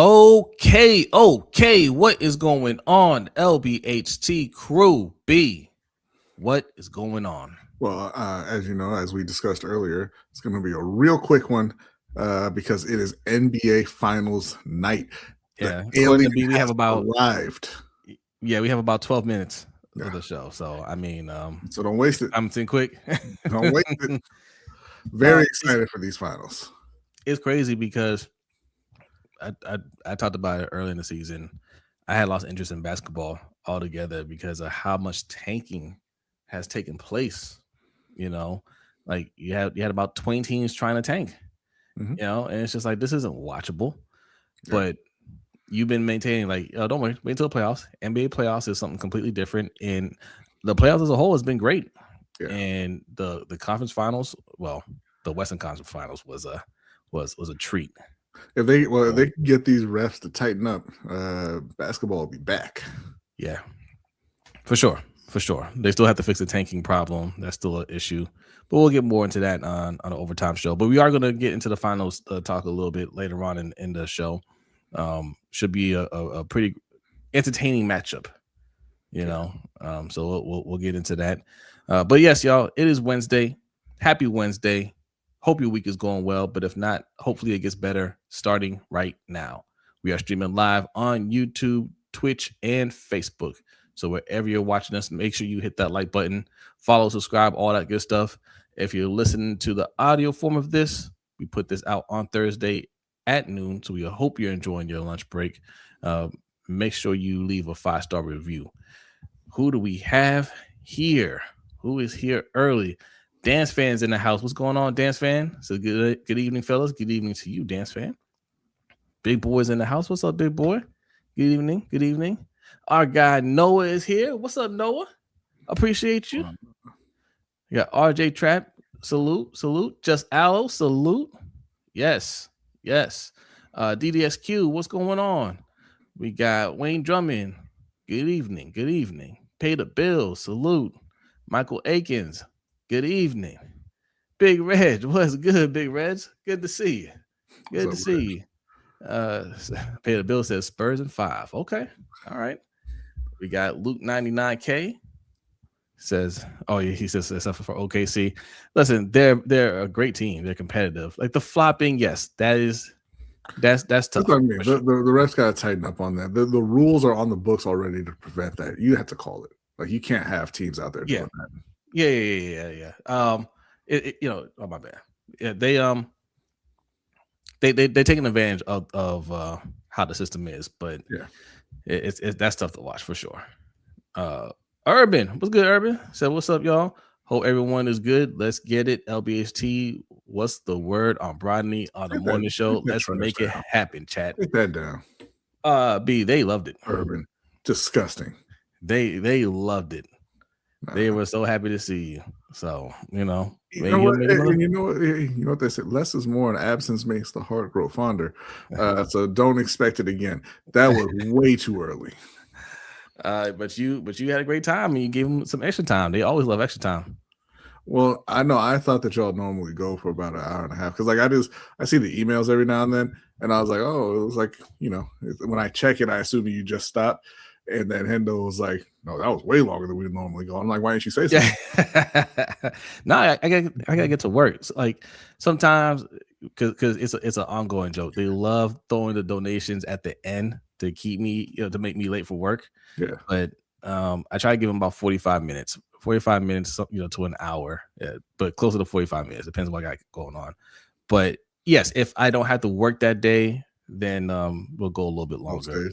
Okay. What is going on, LBHT crew B? What is going on? Well, as you know, as we discussed earlier, it's going to be a real quick one because it is NBA Finals night. Yeah, the according alien to B, we have about arrived. we have about 12 minutes of the show. So I mean, so don't waste it. I'm saying quick. Don't waste it. Very excited for these finals. It's crazy because I talked about it early in the season. I had lost interest in basketball altogether because of how much tanking has taken place. You know, like you had about 20 teams trying to tank. Mm-hmm. You know, and it's just like this isn't watchable. Yeah. But you've been maintaining like, don't worry, wait until the playoffs. NBA playoffs is something completely different, and the playoffs as a whole has been great. Yeah. And the conference finals, well, the Western Conference Finals was a treat. If they can get these refs to tighten up, basketball will be back. Yeah, for sure. They still have to fix the tanking problem. That's still an issue, but we'll get more into that on an overtime show. But we are going to get into the finals talk a little bit later on in the show. Should be a pretty entertaining matchup, you know. So we'll get into that. But yes, y'all, it is Wednesday. Happy Wednesday. Hope your week is going well, but if not, hopefully it gets better starting right now. We are streaming live on YouTube, Twitch, and Facebook. So wherever you're watching us, make sure you hit that like button, follow, subscribe, all that good stuff. If you're listening to the audio form of this, we put this out on Thursday at noon. So we hope you're enjoying your lunch break. Make sure you leave a 5-star review. Who do we have here? Who is here early? Dance fans in the house. What's going on, Dance fan? So good evening, fellas. Good evening to you, Dance fan. Big boy's in the house. What's up, big boy? Good evening. Our guy Noah is here. What's up, Noah? Appreciate you. You got RJ Trap. Salute. Just Aloe. Salute. Yes. DDSQ. What's going on? We got Wayne Drummond. Good evening. Pay the bills. Salute. Michael Akins. Good evening. Big Reg. What's good, Big Reg? Good to see you. Good to see you. Pay the bill says Spurs in 5. Okay. All right. We got Luke 99K. Says, he says except for OKC. Listen, they're a great team. They're competitive. Like the flopping, yes, that's tough. That's what I mean. Sure. The refs got to tighten up on that. The rules are on the books already to prevent that. You have to call it. Like you can't have teams out there doing that. Yeah. Oh my bad. Yeah, they taking advantage of how the system is, but yeah, it's that's tough to watch for sure. Urban, what's good, Urban? Said, what's up, y'all? Hope everyone is good. Let's get it. LBHT, what's the word on Brodny on the morning show? Let's make it happen, chat. Take that down. B, they loved it. Urban, disgusting. They loved it. They were so happy to see you. So, you know what they said, less is more and absence makes the heart grow fonder. So don't expect it again. That was way too early. But you had a great time and you gave them some extra time. They always love extra time. Well, I know I thought that y'all normally go for about an hour and a half because I see the emails every now and then, and I was like, oh, it was like, when I check it, I assume you just stopped. And then Hendo was like, no, that was way longer than we normally go. I'm like, why didn't you say something? No, I gotta get to work. It's like sometimes because it's an ongoing joke. They love throwing the donations at the end to keep me, to make me late for work. Yeah. But I try to give them about 45 minutes. 45 minutes, to an hour. Yeah, but closer to 45 minutes. Depends on what I got going on. But yes, if I don't have to work that day, then we'll go a little bit longer.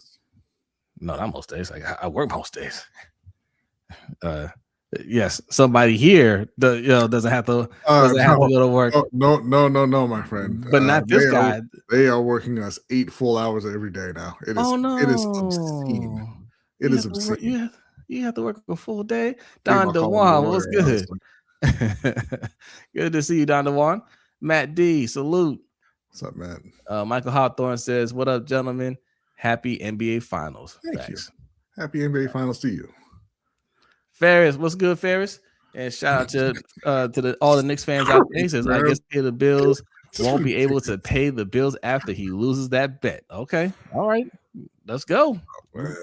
No, not most days. I work most days. Yes, somebody here doesn't have to go to work. No, my friend. But not this guy. They are working us 8 full hours every day now. It is obscene. It is obscene. You have to work a full day. Don DeJuan, what's good? Good to see you, Don DeJuan. Matt D, salute. What's up, Matt? Michael Hawthorne says, what up, gentlemen? Happy NBA Finals. Thank you. Happy NBA Finals to you. Ferris, what's good, Ferris? And shout out to all the Knicks fans out there. He says, I guess pay the bills won't be able to pay the bills after he loses that bet. Okay, all right, let's go. Man.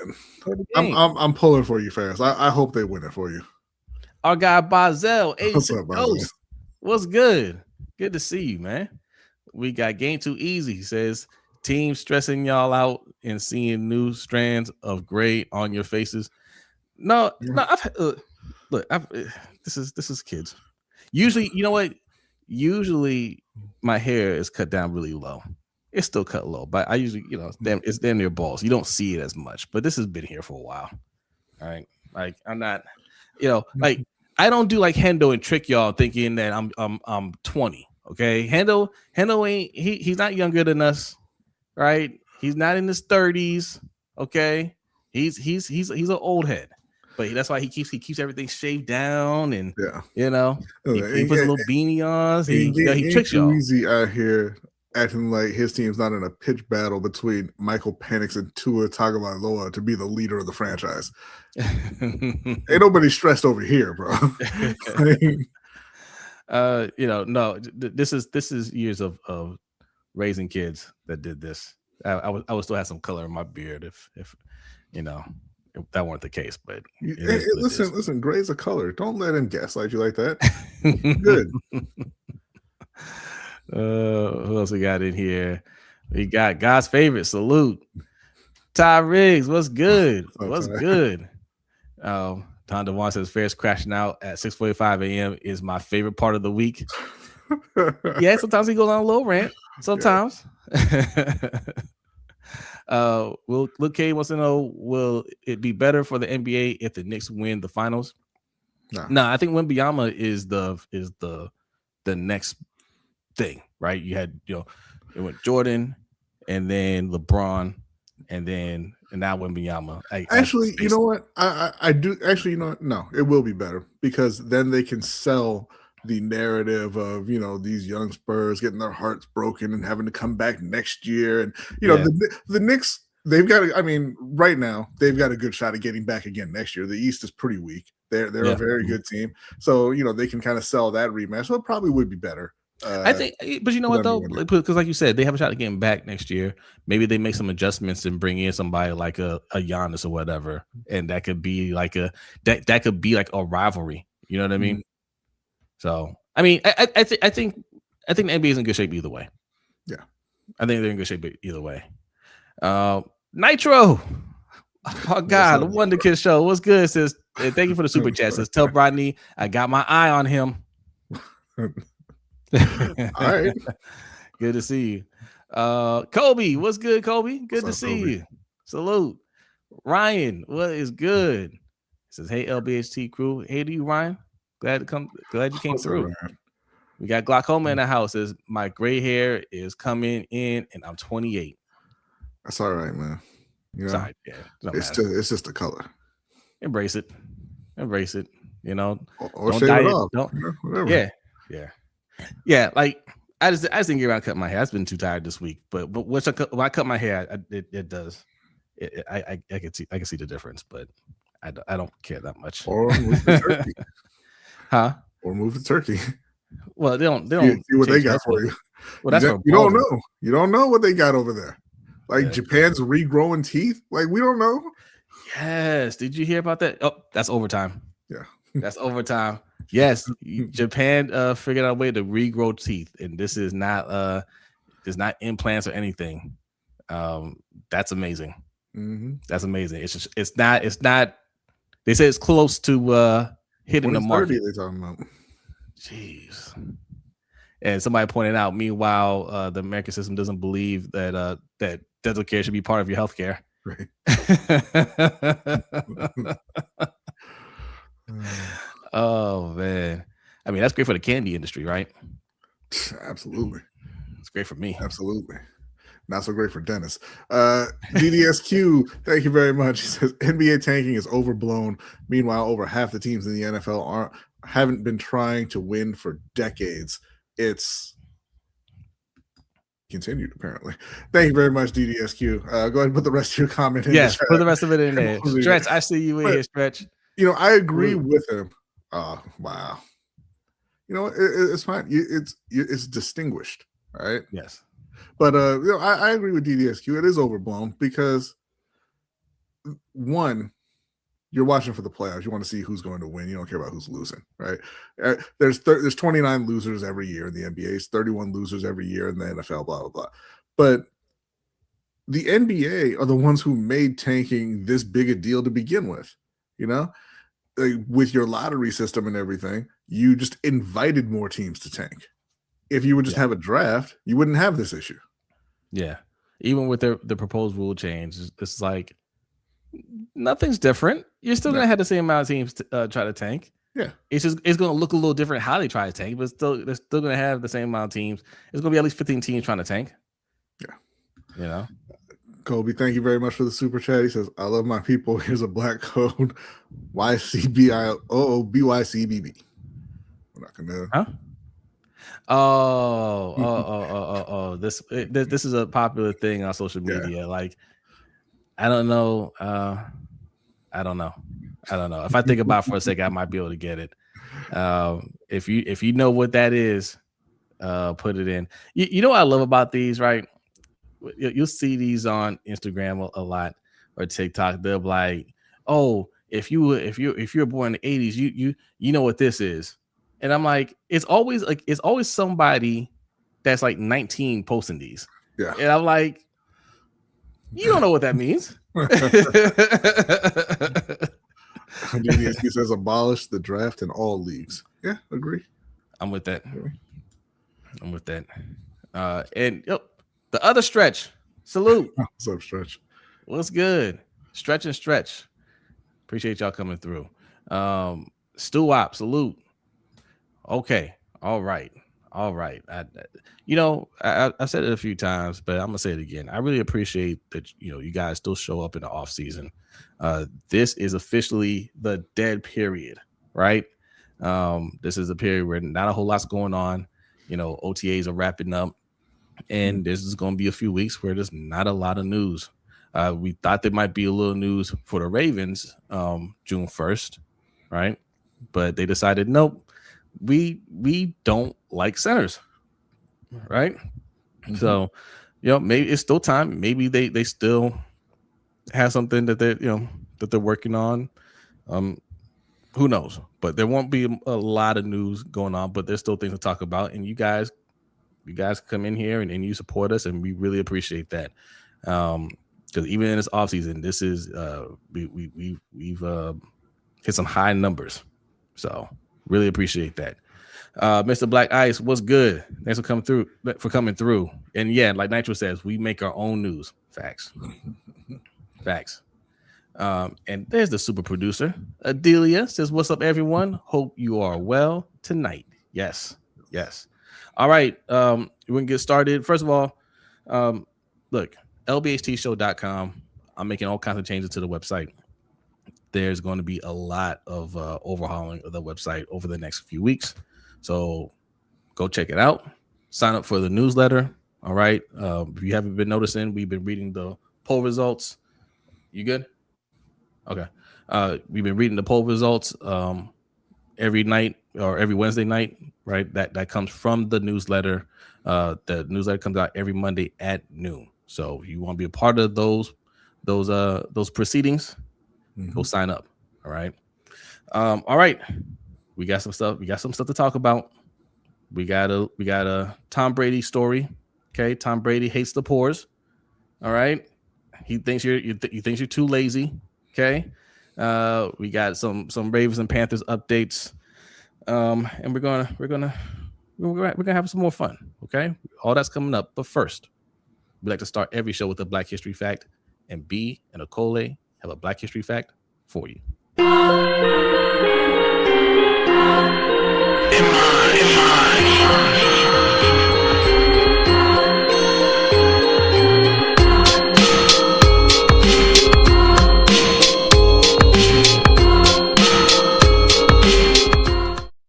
I'm pulling for you, fans. I hope they win it for you. Our guy Bazel, What's up, Bazel? What's good? Good to see you, man. We got Game Too Easy. He says team stressing y'all out and seeing new strands of gray on your faces. No. This is kids. Usually, you know what? Usually, my hair is cut down really low. It's still cut low, but I usually, it's damn near balls. You don't see it as much, but this has been here for a while. All right, like I'm not, like I don't do like Hendo and trick y'all thinking that I'm 20. Okay, Hendo ain't he's not younger than us, right? He's not in his 30s. Okay, he's an old head, but that's why he keeps everything shaved down and he puts a little beanie on. He tricks y'all. Easy out here acting like his team's not in a pitch battle between Michael Penix and Tua Tagovailoa to be the leader of the franchise. Ain't nobody stressed over here, bro. No, this is years of raising kids that did this. I would still have some color in my beard if that weren't the case. But listen, gray's a color. Don't let him gaslight you like that. Good. Who else we got in here? We got God's favorite. Salute, Ty Riggs. What's good? What's good? Tom DeVon says Fair's crashing out at 6:45 a.m. is my favorite part of the week. Yeah, sometimes he goes on a little rant. Sometimes. Luke K wants to know, will it be better for the NBA if the Knicks win the finals? No, I think Wembanyama is the next thing, right? You had it went Jordan and then LeBron and now Wembanyama. Actually, you know what? I do actually, you know what? No, it will be better because then they can sell the narrative of these young Spurs getting their hearts broken and having to come back next year, and the Knicks, they've got right now they've got a good shot at getting back again next year. The East is pretty weak. They're a very good team, so they can kind of sell that rematch. So it probably would be better. I think, but you know what though, because like you said, they have a shot at getting back next year. Maybe they make some adjustments and bring in somebody like a Giannis or whatever, and that could be like that could be like a rivalry. You know what I mean? So I think the NBA is in good shape either way. Yeah, I think they're in good shape either way. Nitro, oh God, the Wonder Kid Show. What's good? Says thank you for the super chat. Says tell Brodny I got my eye on him. All right. Good to see you. Kobe, what's good, Kobe? Good to see you. Salute. Ryan, what is good? He says, hey, LBHT crew. Hey to you, Ryan. Glad you came through. We got glaucoma in the house. Says my gray hair is coming in and I'm 28. That's all right, man. Sorry, yeah. It's just the color. Embrace it. Or don't shave it off. Whatever. Yeah, like I just didn't get around to cut my hair. I've been too tired this week, but when I cut my hair, it does. I can see the difference, but I don't care that much. Or move the turkey, Or move the turkey. Well, they don't see what they got for you. Well, that's you don't know. You don't know what they got over there. Like Japan's regrowing teeth. Like we don't know. Yes. Did you hear about that? Oh, that's overtime. Yeah, that's overtime. Yes, Japan figured out a way to regrow teeth, and this is not implants or anything. That's amazing. Mm-hmm. That's amazing. It's not. They say it's close to hitting the market. They talking about. Jeez. And somebody pointed out, meanwhile, the American system doesn't believe that dental care should be part of your health care. Right. Oh man, that's great for the candy industry, right? Absolutely, it's great for me. Absolutely, not so great for Dennis. DDSQ, thank you very much. He says NBA tanking is overblown. Meanwhile, over half the teams in the NFL haven't been trying to win for decades. It's continued apparently. Thank you very much, DDSQ. Go ahead and put the rest of your comment in. Yes, put the rest of it in there. Stretch, I see you in here, Stretch. I agree with him. Wow. It's fine. It's distinguished. right? Yes. But I agree with DDSQ. It is overblown because one, you're watching for the playoffs. You want to see who's going to win. You don't care about who's losing, right? There's 29 losers every year in the NBA. 31 losers every year in the NFL. Blah blah blah. But the NBA are the ones who made tanking this big a deal to begin with. With your lottery system and everything, you just invited more teams to tank. If you would just have a draft, you wouldn't have this issue. Yeah. Even with the proposed rule change, it's like nothing's different. You're still gonna have the same amount of teams try to tank. Yeah, it's gonna look a little different how they try to tank, but they're still gonna have the same amount of teams. It's gonna be at least 15 teams trying to tank. Yeah, Kobe, thank you very much for the super chat. He says, "I love my people. Here's a black code: YCBIOOBYCBB." We're not gonna. Huh? Oh, this is a popular thing on social media. Yeah. Like, I don't know. I don't know. If I think about it for a second, I might be able to get it. If you know what that is, put it in. You know what I love about these, right? You'll see these on Instagram a lot or TikTok. They'll be like, "Oh, if you're born in the 80s, you know what this is." And I'm like, it's always somebody that's like 19 posting these. Yeah. And I'm like, you don't know what that means. He says abolish the draft in all leagues. Yeah, agree. I'm with that. And the other Stretch. Salute. What's up, Stretch? What's good? Stretch and Stretch. Appreciate y'all coming through. Stu Op, salute. Okay. All right. I've said it a few times, but I'm gonna say it again. I really appreciate that you guys still show up in the off season. This is officially the dead period, right? This is a period where not a whole lot's going on. OTAs are wrapping up, and this is going to be a few weeks where there's not a lot of news. We thought there might be a little news for the Ravens June 1st, right? But they decided, nope, we don't like centers, right? Mm-hmm. So, maybe it's still time. Maybe they still have something that they're working on. Who knows? But there won't be a lot of news going on, but there's still things to talk about. And you guys come in here and you support us, and we really appreciate that. Because even in this offseason, this is we've hit some high numbers. So really appreciate that. Mr. Black Ice, what's good? Thanks for coming through. And yeah, like Nitro says, we make our own news. Facts. And there's the super producer. Adelia says, what's up, everyone? Hope you are well tonight. Yes. All right. We're gonna get started. First of all, look, LBHTShow.com. I'm making all kinds of changes to the website. There's going to be a lot of overhauling of the website over the next few weeks. So go check it out. Sign up for the newsletter. All right. If you haven't been noticing, we've been reading the poll results. You good? Okay. We've been reading the poll results every night or every Wednesday night, right? That comes from the newsletter. The newsletter comes out every Monday at noon. So if you want to be a part of those proceedings, go sign up. All right. All right. We got some stuff to talk about. We got a Tom Brady story. Okay. Tom Brady hates the pores. All right. He thinks you're too lazy. Okay. We got some Ravens and Panthers updates. And we're gonna have some more fun. Okay. All that's coming up. But first, we like to start every show with a Black History fact, and B and Okole have a Black History fact for you.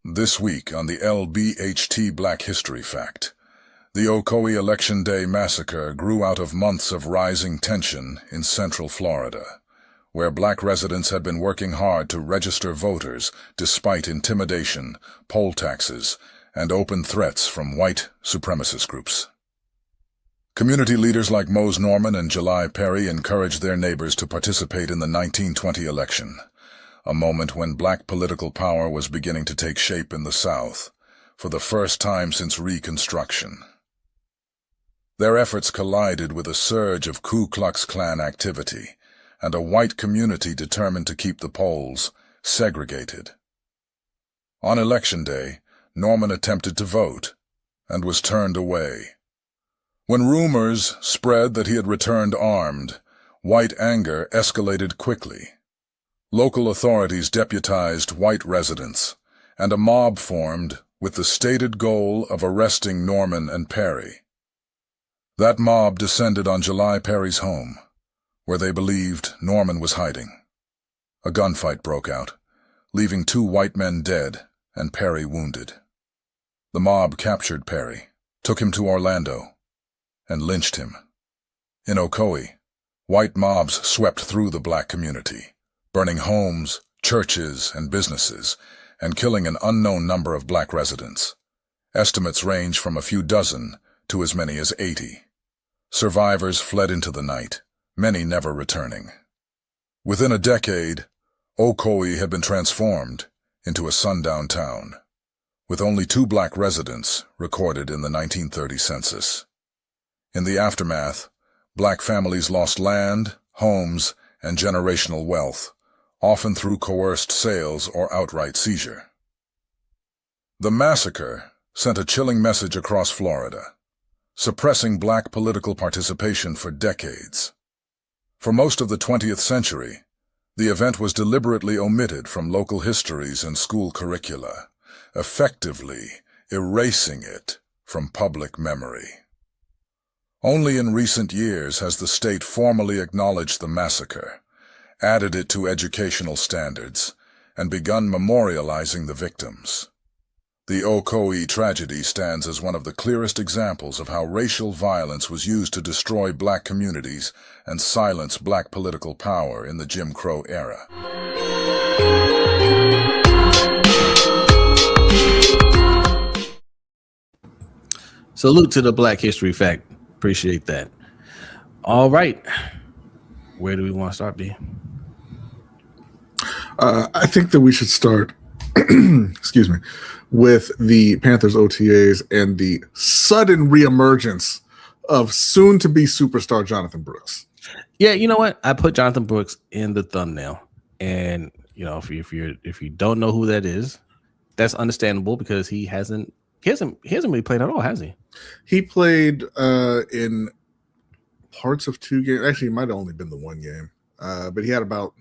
This week on the LBHT Black History Fact, the Ocoee Election Day massacre grew out of months of rising tension in central Florida, where black residents had been working hard to register voters despite intimidation, poll taxes, and open threats from white supremacist groups. Community leaders like Mose Norman and July Perry encouraged their neighbors to participate in the 1920 election, a moment when black political power was beginning to take shape in the South, for the first time since Reconstruction. Their efforts collided with a surge of Ku Klux Klan activity and a white community determined to keep the polls segregated. On Election Day, Norman attempted to vote and was turned away. When rumors spread that he had returned armed, white anger escalated quickly. Local authorities deputized white residents, and a mob formed with the stated goal of arresting Norman and Perry. That mob descended on July Perry's home, where they believed Norman was hiding. A gunfight broke out, leaving 2 white men dead and Perry wounded. The mob captured Perry, took him to Orlando, and lynched him. In Ocoee, white mobs swept through the black community, burning homes, churches, and businesses, and killing an unknown number of black residents. Estimates range from a few dozen to as many as 80. Survivors fled into the night, many never returning. Within a decade, Ocoee had been transformed into a sundown town, with only 2 black residents recorded in the 1930 census. In the aftermath, black families lost land, homes, and generational wealth, often through coerced sales or outright seizure. The massacre sent a chilling message across Florida, suppressing black political participation for decades. For most of the 20th century, the event was deliberately omitted from local histories and school curricula, effectively erasing it from public memory. Only in recent years has the state formally acknowledged the massacre, added it to educational standards, and begun memorializing the victims. The Ocoee tragedy stands as one of the clearest examples of how racial violence was used to destroy black communities and silence black political power in the Jim Crow era. Salute to the Black History Fact. Appreciate that. All right. Where do we want to start, B? I think that we should start, excuse me, with the Panthers OTAs and the sudden reemergence of soon-to-be superstar Jonathan Brooks. Yeah, you know what? I put Jonathan Brooks in the thumbnail, and if you don't know who that is, that's understandable because he hasn't really played at all, has he? He played in parts of 2 games. Actually, it might have only been the 1 game, but he had about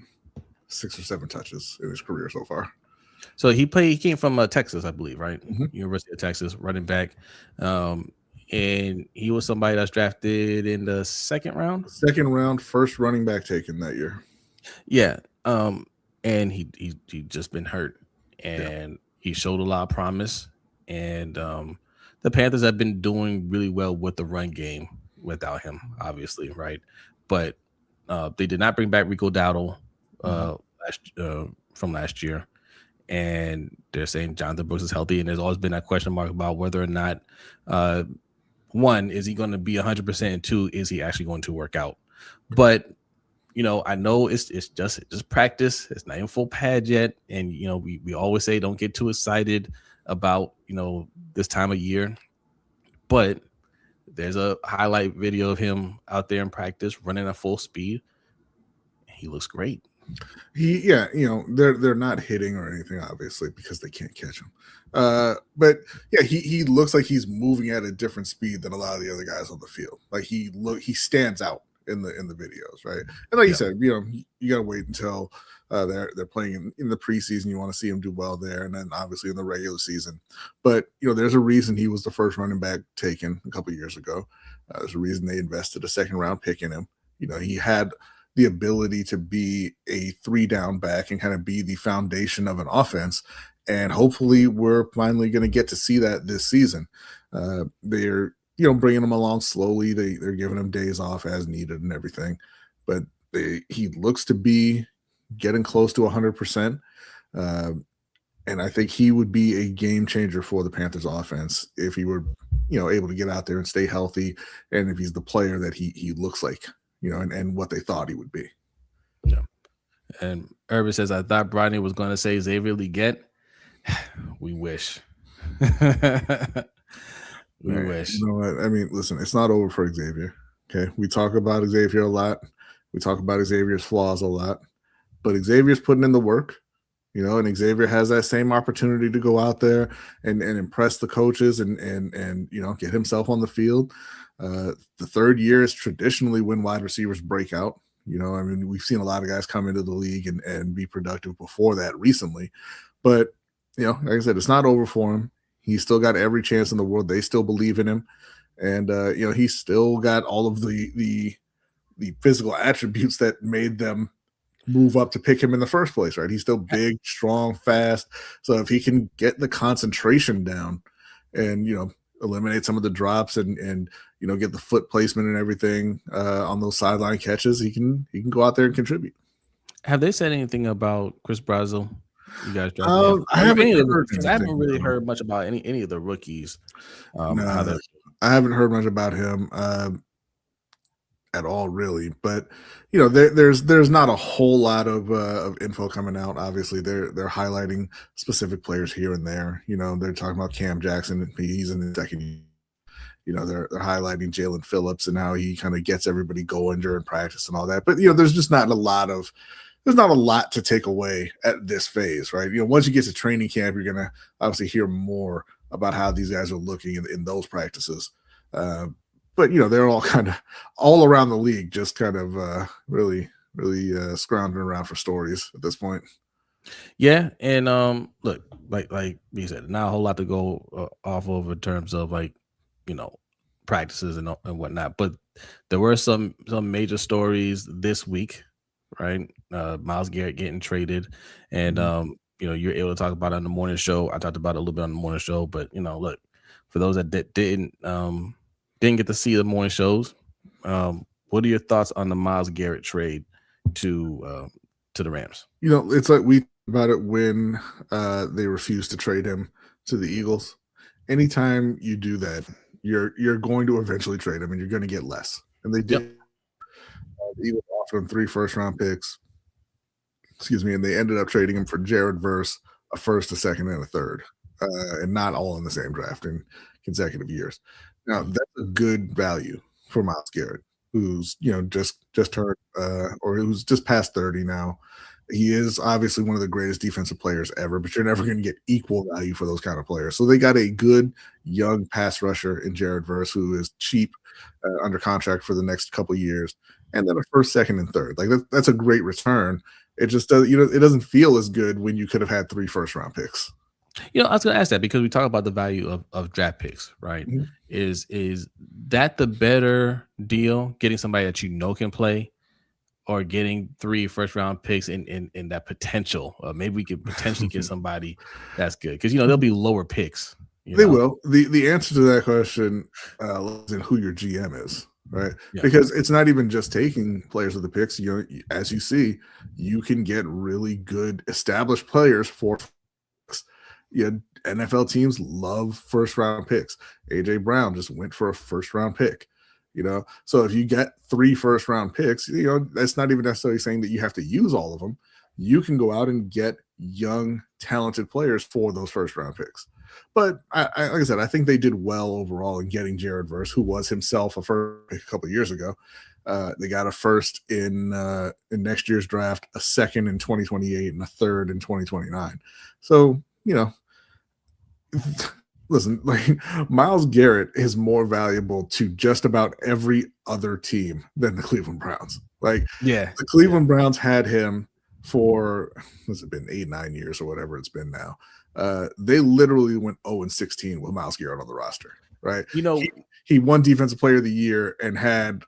6 or 7 touches in his career so far. So he came from Texas, I believe, right? Mm-hmm. University of Texas, running back. And he was somebody that's drafted in the 2nd round. 2nd round, first running back taken that year. Yeah. And he just been hurt, and he showed a lot of promise. And the Panthers have been doing really well with the run game without him, obviously, right? But they did not bring back Rico Dowdle from last year, and they're saying Jonathan Brooks is healthy, and there's always been that question mark about whether or not, 1, is he going to be 100%, and 2, is he actually going to work out? But I know it's just practice. It's not even full pad yet, and we always say don't get too excited about this time of year, but there's a highlight video of him out there in practice running at full speed. He looks great. They're not hitting or anything, obviously, because they can't catch him. But yeah, he looks like he's moving at a different speed than a lot of the other guys on the field. Like he stands out in the videos, right? And like you said, you gotta wait until they're playing in the preseason. You want to see him do well there, and then obviously in the regular season. But there's a reason he was the first running back taken a couple of years ago. There's a reason they invested a 2nd round pick in him. He had the ability to be a 3-down back and kind of be the foundation of an offense. And hopefully we're finally going to get to see that this season. They're, bringing him along slowly. They're giving him days off as needed and everything, but he looks to be getting close to 100%. And I think he would be a game changer for the Panthers offense if he were able to get out there and stay healthy, and if he's the player that he looks like, and what they thought he would be. Yeah. And Urban says, I thought Brodny was going to say Xavier Leggett. We wish. We wish. You know what? I mean, listen, it's not over for Xavier. Okay. We talk about Xavier a lot. We talk about Xavier's flaws a lot, but Xavier's putting in the work, and Xavier has that same opportunity to go out there and impress the coaches and get himself on the field. The third year is traditionally when wide receivers break out. I mean, we've seen a lot of guys come into the league and be productive before that recently, but like I said, it's not over for him. He's still got every chance in the world. They still believe in him, and he's still got all of the physical attributes that made them move up to pick him in the first place, right? He's still big, strong, fast. So if he can get the concentration down and eliminate some of the drops and get the foot placement and everything on those sideline catches, he can go out there and contribute. Have they said anything about Chris Brazil? You guys, I haven't really heard much about any of the rookies. I haven't heard much about him at all, really. But there's not a whole lot of info coming out. Obviously, they're highlighting specific players here and there. They're talking about Cam Jackson. He's in the second year. They're highlighting Jalen Phillips and how he kind of gets everybody going during practice and all that. But there's just not a lot to take away at this phase, right? Once you get to training camp, you're gonna obviously hear more about how these guys are looking in those practices. But they're all kind of all around the league, just kind of really scrounging around for stories at this point. Yeah, and look, like you said, not a whole lot to go off of in terms of practices and whatnot. But there were some major stories this week, right? Myles Garrett getting traded, and you're able to talk about it on the morning show. I talked about it a little bit on the morning show, but look, for those that didn't get to see the morning shows, what are your thoughts on the Myles Garrett trade to the Rams? It's like we talked about it when they refused to trade him to the Eagles. Anytime you do that, you're going to eventually trade him, and you're going to get less. And they did. Yep. The Eagles offered him 3 first-round picks. And they ended up trading him for Jared Verse, a first, a second, and a third, and not all in the same draft in consecutive years. Now, that's a good value for Myles Garrett, who's just turned or who's just past 30 now. He is obviously one of the greatest defensive players ever, but you're never going to get equal value for those kind of players. So they got a good young pass rusher in Jared Verse, who is cheap, under contract for the next couple of years, and then a first, second, and third. Like that's a great return. It just does, it doesn't feel as good when you could have had 3 first-round picks. I was going to ask that because we talk about the value of draft picks, right? Mm-hmm. Is that the better deal, getting somebody that can play, or getting 3 first-round picks in that potential? Maybe we could potentially get somebody that's good because there'll be lower picks. They will. The answer to that question lies in who your GM is, right? Yeah. Because it's not even just taking players with the picks. As you see, you can get really good established players for picks. NFL teams love first-round picks. AJ Brown just went for a first-round pick. So if you get 3 first-round picks, that's not even necessarily saying that you have to use all of them. You can go out and get young, talented players for those first-round picks. But like I said, I think they did well overall in getting Jared Verse, who was himself a first pick a couple of years ago. They got a first in next year's draft, a second in 2028, and a third in 2029. So, listen, Myles Garrett is more valuable to just about every other team than the Cleveland Browns. The Cleveland Browns had him for, what's it been, 8-9 years or whatever it's been now. They literally went 0-16 with Myles Garrett on the roster, right? He won Defensive Player of the Year and had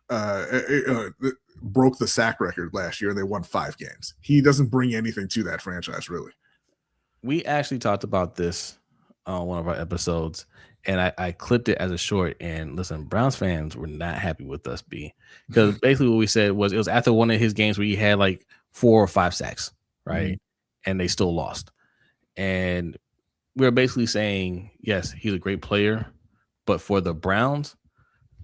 broke the sack record last year, and they won 5 games. He doesn't bring anything to that franchise, really. We actually talked about this on one of our episodes, and I clipped it as a short. And listen, Browns fans were not happy with us, because basically what we said was it was after one of his games where he had 4 or 5 sacks, right? Mm-hmm. And they still lost. And we were basically saying, yes, he's a great player, But for the Browns,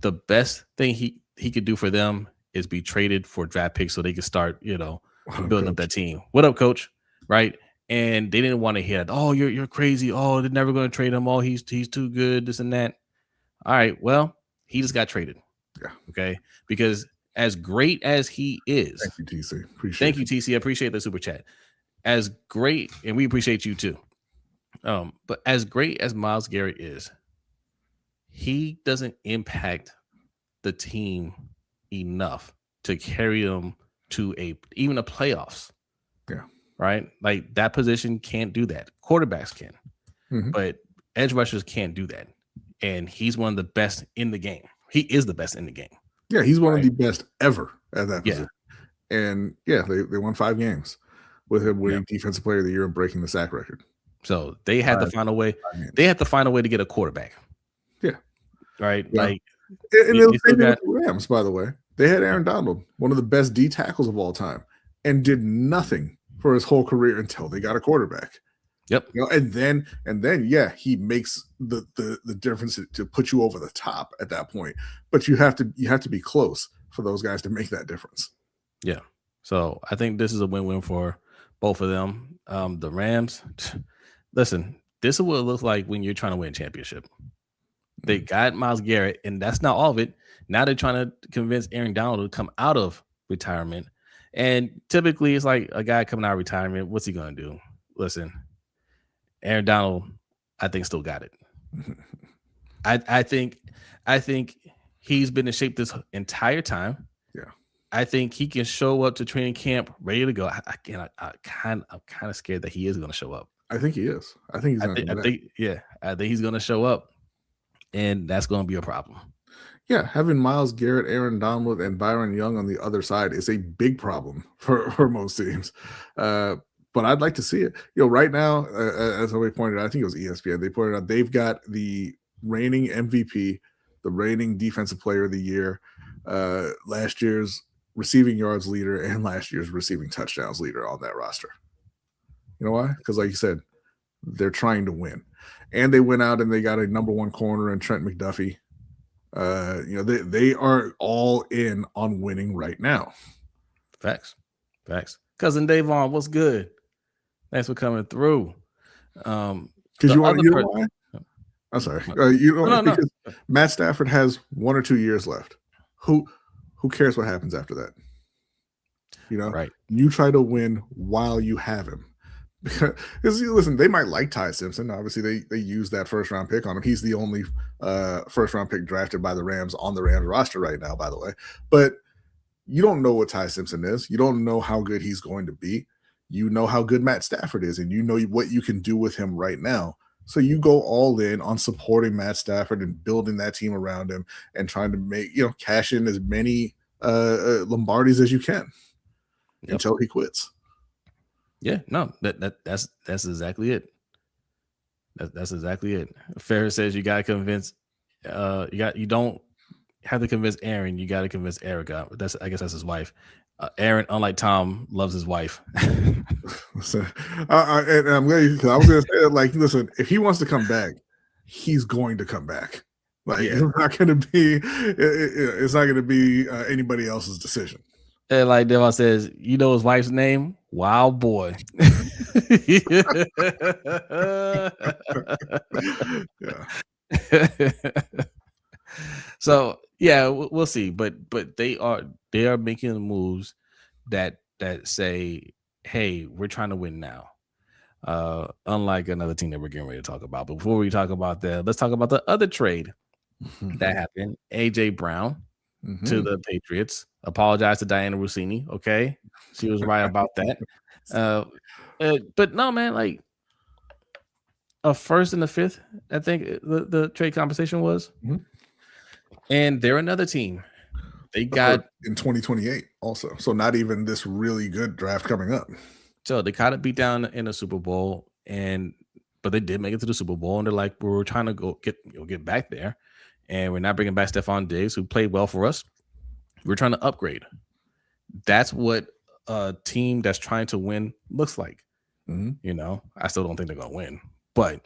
the best thing he could do for them is be traded for draft picks so they could start, building up that team. What up, coach? Right? And they didn't want to hear, oh, you're crazy. Oh, they're never going to trade him. Oh, he's too good. This and that. All right. Well, he just got traded. Yeah. Okay. Because as great as he is, thank you, TC. Thank you, TC. I appreciate the super chat. As great, and we appreciate you too. But as great as Myles Garrett is, he doesn't impact the team enough to carry them to even a playoffs. Yeah. Right? Like that position can't do that. Quarterbacks can. Mm-hmm. But edge rushers can't do that. And he's one of the best in the game. He is the best in the game. Yeah, he's one of the best ever at that position. Yeah. And they won 5 games with him winning Defensive Player of the Year and breaking the sack record. So they had to find a way. They had to find a way to get a quarterback. Yeah. Right. Yeah. Like, and they with the Rams, by the way. They had Aaron Donald, one of the best D tackles of all time, and did nothing for his whole career until they got a quarterback. Yep. And then he makes the difference to put you over the top at that point. But you have to be close for those guys to make that difference. Yeah. So I think this is a win-win for both of them. The Rams, listen, this is what it looks like when you're trying to win a championship. They got Myles Garrett, and that's not all of it. Now they're trying to convince Aaron Donald to come out of retirement. And typically it's like a guy coming out of retirement. What's he going to do? Listen, Aaron Donald, I think, still got it. I think he's been in shape this entire time. Yeah. I think he can show up to training camp ready to go. I'm kind of scared that he is going to show up. I think he is. I think he's going to. I think he's going to show up, and that's going to be a problem. Yeah, having Myles Garrett, Aaron Donald, and Byron Young on the other side is a big problem for most teams. But I'd like to see it. Right now, as somebody pointed out, I think it was ESPN, they pointed out they've got the reigning MVP, the reigning Defensive Player of the Year, last year's receiving yards leader, and last year's receiving touchdowns leader on that roster. You know why? Because like you said, they're trying to win. And they went out and they got a number 1 corner in Trent McDuffie. They are all in on winning right now. Facts. Cousin Davon, what's good? Thanks for coming through. Because you know why? I'm sorry. Because Matt Stafford has 1 or 2 years left. Who cares what happens after that? Right. You try to win while you have him. Because listen, they might like Ty Simpson. Obviously, they use that first-round pick on him. He's the only first-round pick drafted by the Rams on the Rams roster right now, by the way. But you don't know what Ty Simpson is. You don't know how good he's going to be. You know how good Matt Stafford is, and you know what you can do with him right now. So you go all in on supporting Matt Stafford and building that team around him and trying to make, cash in as many Lombardis as you can until he quits. Yeah, no, that's exactly it. That's exactly it. Ferris says you gotta convince you don't have to convince Aaron, you gotta convince Erica. I guess that's his wife. Aaron, unlike Tom, loves his wife. So, and I'm glad because I was gonna say that, listen, if he wants to come back, he's going to come back. It's not gonna be anybody else's decision. And like Devon says, you know his wife's name? Wild Boy. So we'll see. But they are making moves that say, hey, we're trying to win now. Unlike another team that we're getting ready to talk about. But before we talk about that, let's talk about the other trade that happened. AJ Brown to the Patriots. Apologize to Diana Rossini. Okay, she was right about that. But no, man, like a first and a fifth, I think the trade compensation was, and they're another team. They got in 2028 also, so not even this really good draft coming up. So they kind of beat down in the Super Bowl, but they did make it to the Super Bowl, and they're like, we're trying to get back there, and we're not bringing back Stephon Diggs, who played well for us. We're trying to upgrade. That's what a team that's trying to win looks like. I still don't think they're going to win, but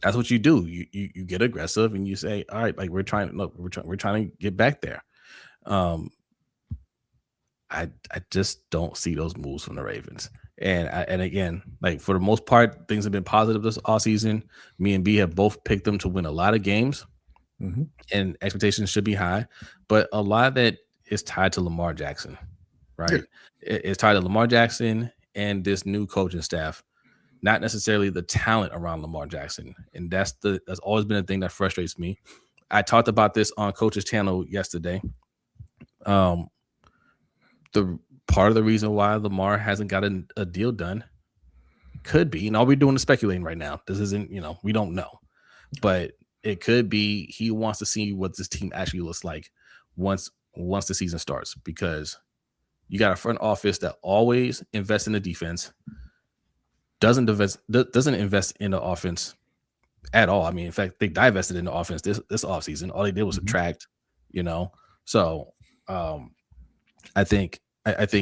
That's what you do. You get aggressive and you say, all right, like we're trying to get back there. I just don't see those moves from the Ravens. And again, like for the most part, things have been positive this all season. Me and B have both picked them to win a lot of games, and expectations should be high. But a lot of that is tied to Lamar Jackson, right? It's tied to Lamar Jackson and this new coaching staff, not necessarily the talent around Lamar Jackson. And that's always been a thing that frustrates me. I talked about this on Coach's channel yesterday. The part of the reason why Lamar hasn't gotten a deal done could be, and all we're doing is speculating right now. This isn't, we don't know, but it could be he wants to see what this team actually looks like once the season starts, because you got a front office that always invests in the defense, doesn't invest in the offense at all. I mean, in fact, they divested in the offense this offseason. All they did was subtract, So I think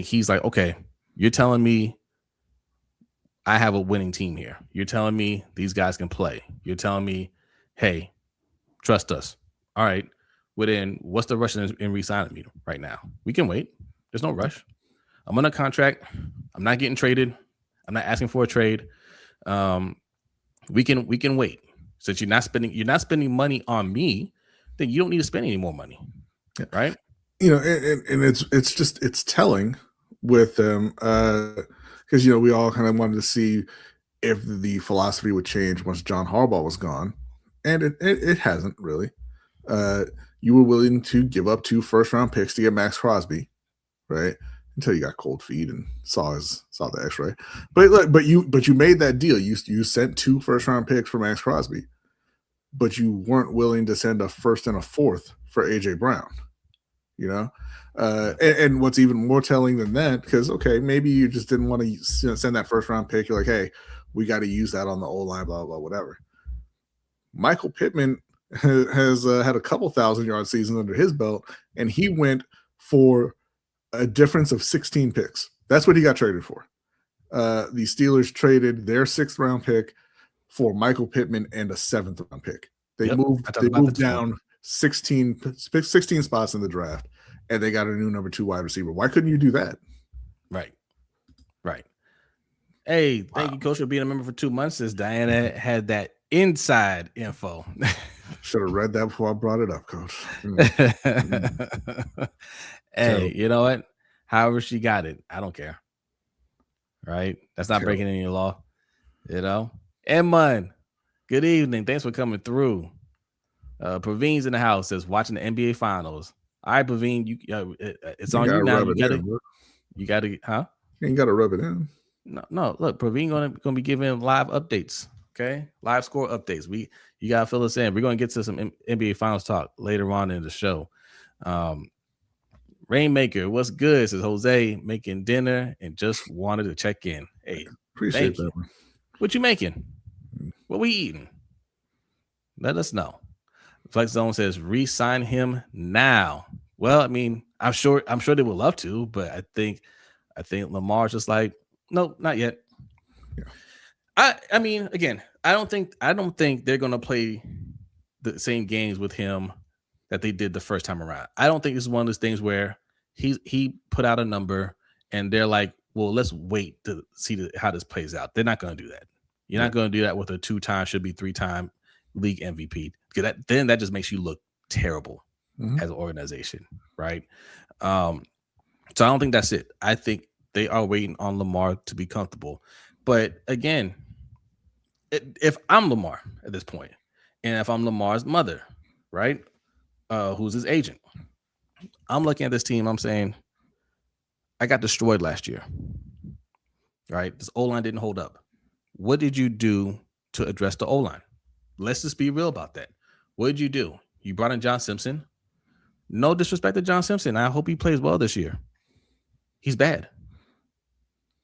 he's like, okay, you're telling me I have a winning team here. You're telling me these guys can play. You're telling me, hey, trust us. All right. Well, then what's the rush in re-signing me right now? We can wait. There's no rush. I'm on a contract. I'm not getting traded. I'm not asking for a trade. We can wait. Since you're not spending money on me, then you don't need to spend any more money. Right? And it's telling with them because we all kind of wanted to see if the philosophy would change once John Harbaugh was gone, and it hasn't really. You were willing to give up 2 first-round picks to get Max Crosby, right? Until you got cold feet and saw the X-ray. But you made that deal. You sent 2 first-round picks for Max Crosby, but you weren't willing to send a first and a fourth for AJ Brown. And what's even more telling than that, because maybe you just didn't want to send that first round pick. You're like, hey, we got to use that on the O-line, blah blah, whatever. Michael Pittman has had a couple 1,000-yard seasons under his belt, and he went for a difference of 16 picks. That's what he got traded for. The Steelers traded their 6th round pick for Michael Pittman and a 7th round pick. They moved down 16 spots in the draft, and they got a new number 2 wide receiver. Why couldn't you do that? Right. Hey, thank you, Coach, for being a member for 2 months. Since Diana had that inside info. Should have read that before I brought it up, Coach. Hey, you know what? However she got it, I don't care. Right? That's not breaking any law. Edmund, good evening. Thanks for coming through. Praveen's in the house, says watching the NBA Finals. All right, Praveen, it's on you now. You got to, huh? You ain't got to rub it in. No. Look, Praveen gonna be giving live updates. Okay, live score updates. You gotta fill us in. We're gonna get to some NBA Finals talk later on in the show. Rainmaker, what's good? Says Jose, making dinner and just wanted to check in. Hey, appreciate that. What you making? What we eating? Let us know. Flex Zone says re-sign him now. Well, I mean, I'm sure they would love to, but I think Lamar's just like, nope, not yet. Yeah. I mean, again, I don't think they're gonna play the same games with him that they did the first time around. I don't think this is one of those things where he put out a number and they're like, well, let's wait to see how this plays out. They're not gonna do that. You're not gonna do that with a 2-time, should be 3-time league MVP. Because then that just makes you look terrible as an organization, right? So I don't think that's it. I think they are waiting on Lamar to be comfortable. But again, if I'm Lamar at this point, and if I'm Lamar's mother, right, who's his agent, I'm looking at this team. I'm saying, I got destroyed last year, right? This O-line didn't hold up. What did you do to address the O-line? Let's just be real about that. What did you do? You brought in John Simpson. No disrespect to John Simpson. I hope he plays well this year. He's bad.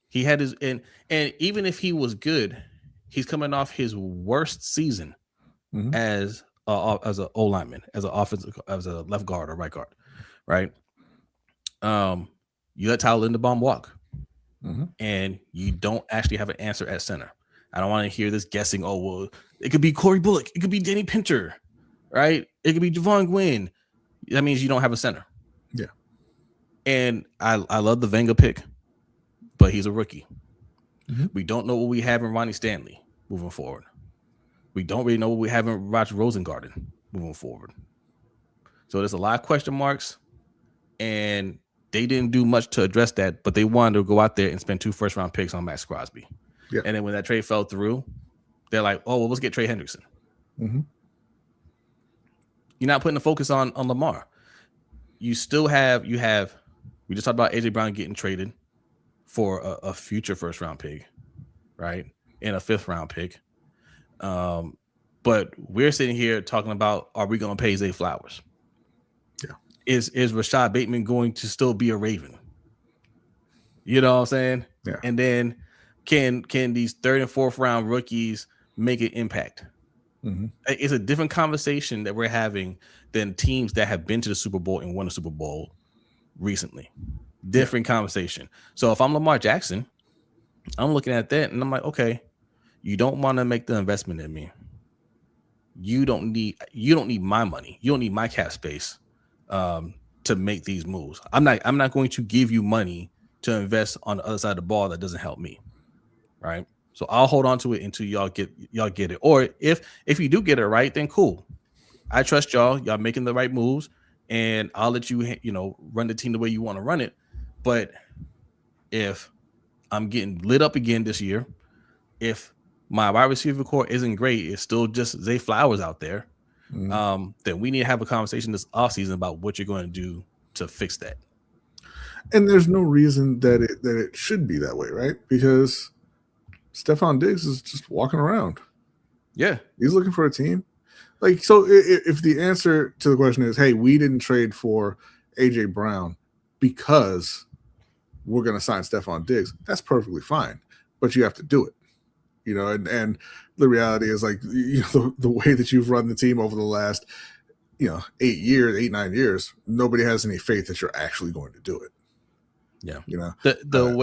He had his and even if he was good, he's coming off his worst season as an O lineman, as an offensive, as a left guard or right guard, right? You let Tyler Linderbaum walk, and you don't actually have an answer at center. I don't want to hear this guessing. Oh, well, it could be Corey Bullock. It could be Danny Pinter, right? It could be Javon Gwynn. That means you don't have a center. Yeah. And I love the Venga pick, but he's a rookie. Mm-hmm. We don't know what we have in Ronnie Stanley moving forward. We don't really know what we have in Roger Rosengarten moving forward. So there's a lot of question marks, and they didn't do much to address that, but they wanted to go out there and spend 2 first-round picks on Max Crosby. Yeah. And then when that trade fell through, they're like, oh, well, let's get Trey Hendrickson. Mm-hmm. You're not putting the focus on Lamar. You still have, we just talked about AJ Brown getting traded for a future first-round pick, right? And a 5th-round pick. But we're sitting here talking about, are we going to pay Zay Flowers? Yeah. Is Rashad Bateman going to still be a Raven? You know what I'm saying? Yeah. And then can these 3rd and 4th round rookies make an impact? Mm-hmm. It's a different conversation that we're having than teams that have been to the Super Bowl and won a Super Bowl recently. Different conversation. So if I'm Lamar Jackson, I'm looking at that and I'm like, okay, you don't want to make the investment in me. You don't need my money. You don't need my cap space to make these moves. I'm not going to give you money to invest on the other side of the ball that doesn't help me. Right. So I'll hold on to it until y'all get it. Or if you do get it right, then cool. I trust y'all. Y'all making the right moves, and I'll let you run the team the way you want to run it. But if I'm getting lit up again this year, if my wide receiver core isn't great, it's still just Zay Flowers out there, then we need to have a conversation this offseason about what you're going to do to fix that. And there's no reason that it should be that way, right? Because Stephon Diggs is just walking around. Yeah. He's looking for a team. Like, so if the answer to the question is, hey, we didn't trade for AJ Brown because we're going to sign Stephon Diggs, that's perfectly fine. But you have to do it. And the reality is, like, the way that you've run the team over the last, 9 years, nobody has any faith that you're actually going to do it. Yeah. The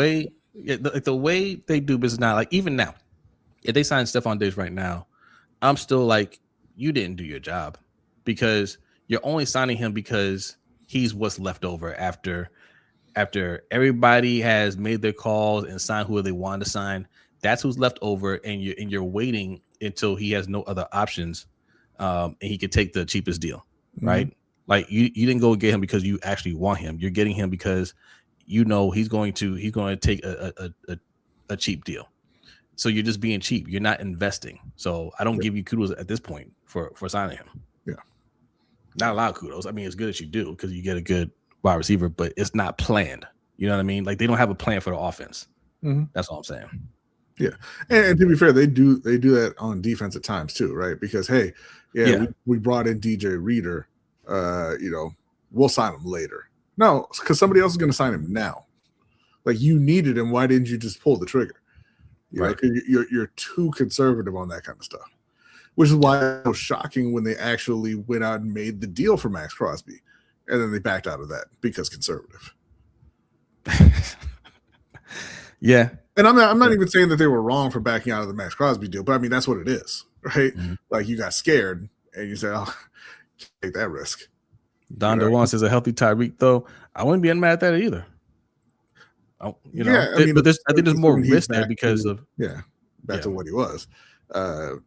way they do business now, like even now, if they sign Stephon Diggs right now, I'm still like, you didn't do your job, because you're only signing him because he's what's left over after everybody has made their calls and signed who they wanted to sign. That's who's left over, and you're waiting until he has no other options, and he could take the cheapest deal, right? Mm-hmm. Like you didn't go get him because you actually want him. You're getting him because he's going to take a cheap deal. So you're just being cheap. You're not investing. So I don't give you kudos at this point for signing him. Yeah, not a lot of kudos. I mean, it's good that you do because you get a good wide receiver, but it's not planned. You know what I mean? Like, they don't have a plan for the offense. Mm-hmm. That's all I'm saying. Yeah, and to be fair, they do that on defense at times too, right? Because hey, we brought in DJ Reader. We'll sign him later. No, because somebody else is going to sign him now. Like, you needed him. Why didn't you just pull the trigger? Right. You're too conservative on that kind of stuff, which is why it was shocking when they actually went out and made the deal for Max Crosby, and then they backed out of that because conservative. Yeah. And I'm not even saying that they were wrong for backing out of the Max Crosby deal, but I mean, that's what it is, right? Mm-hmm. Like, you got scared and you said, "Oh, take that risk." Don DeWan says a healthy Tyreek, though. I wouldn't be mad at that either. I think there's more risk there because back to what he was.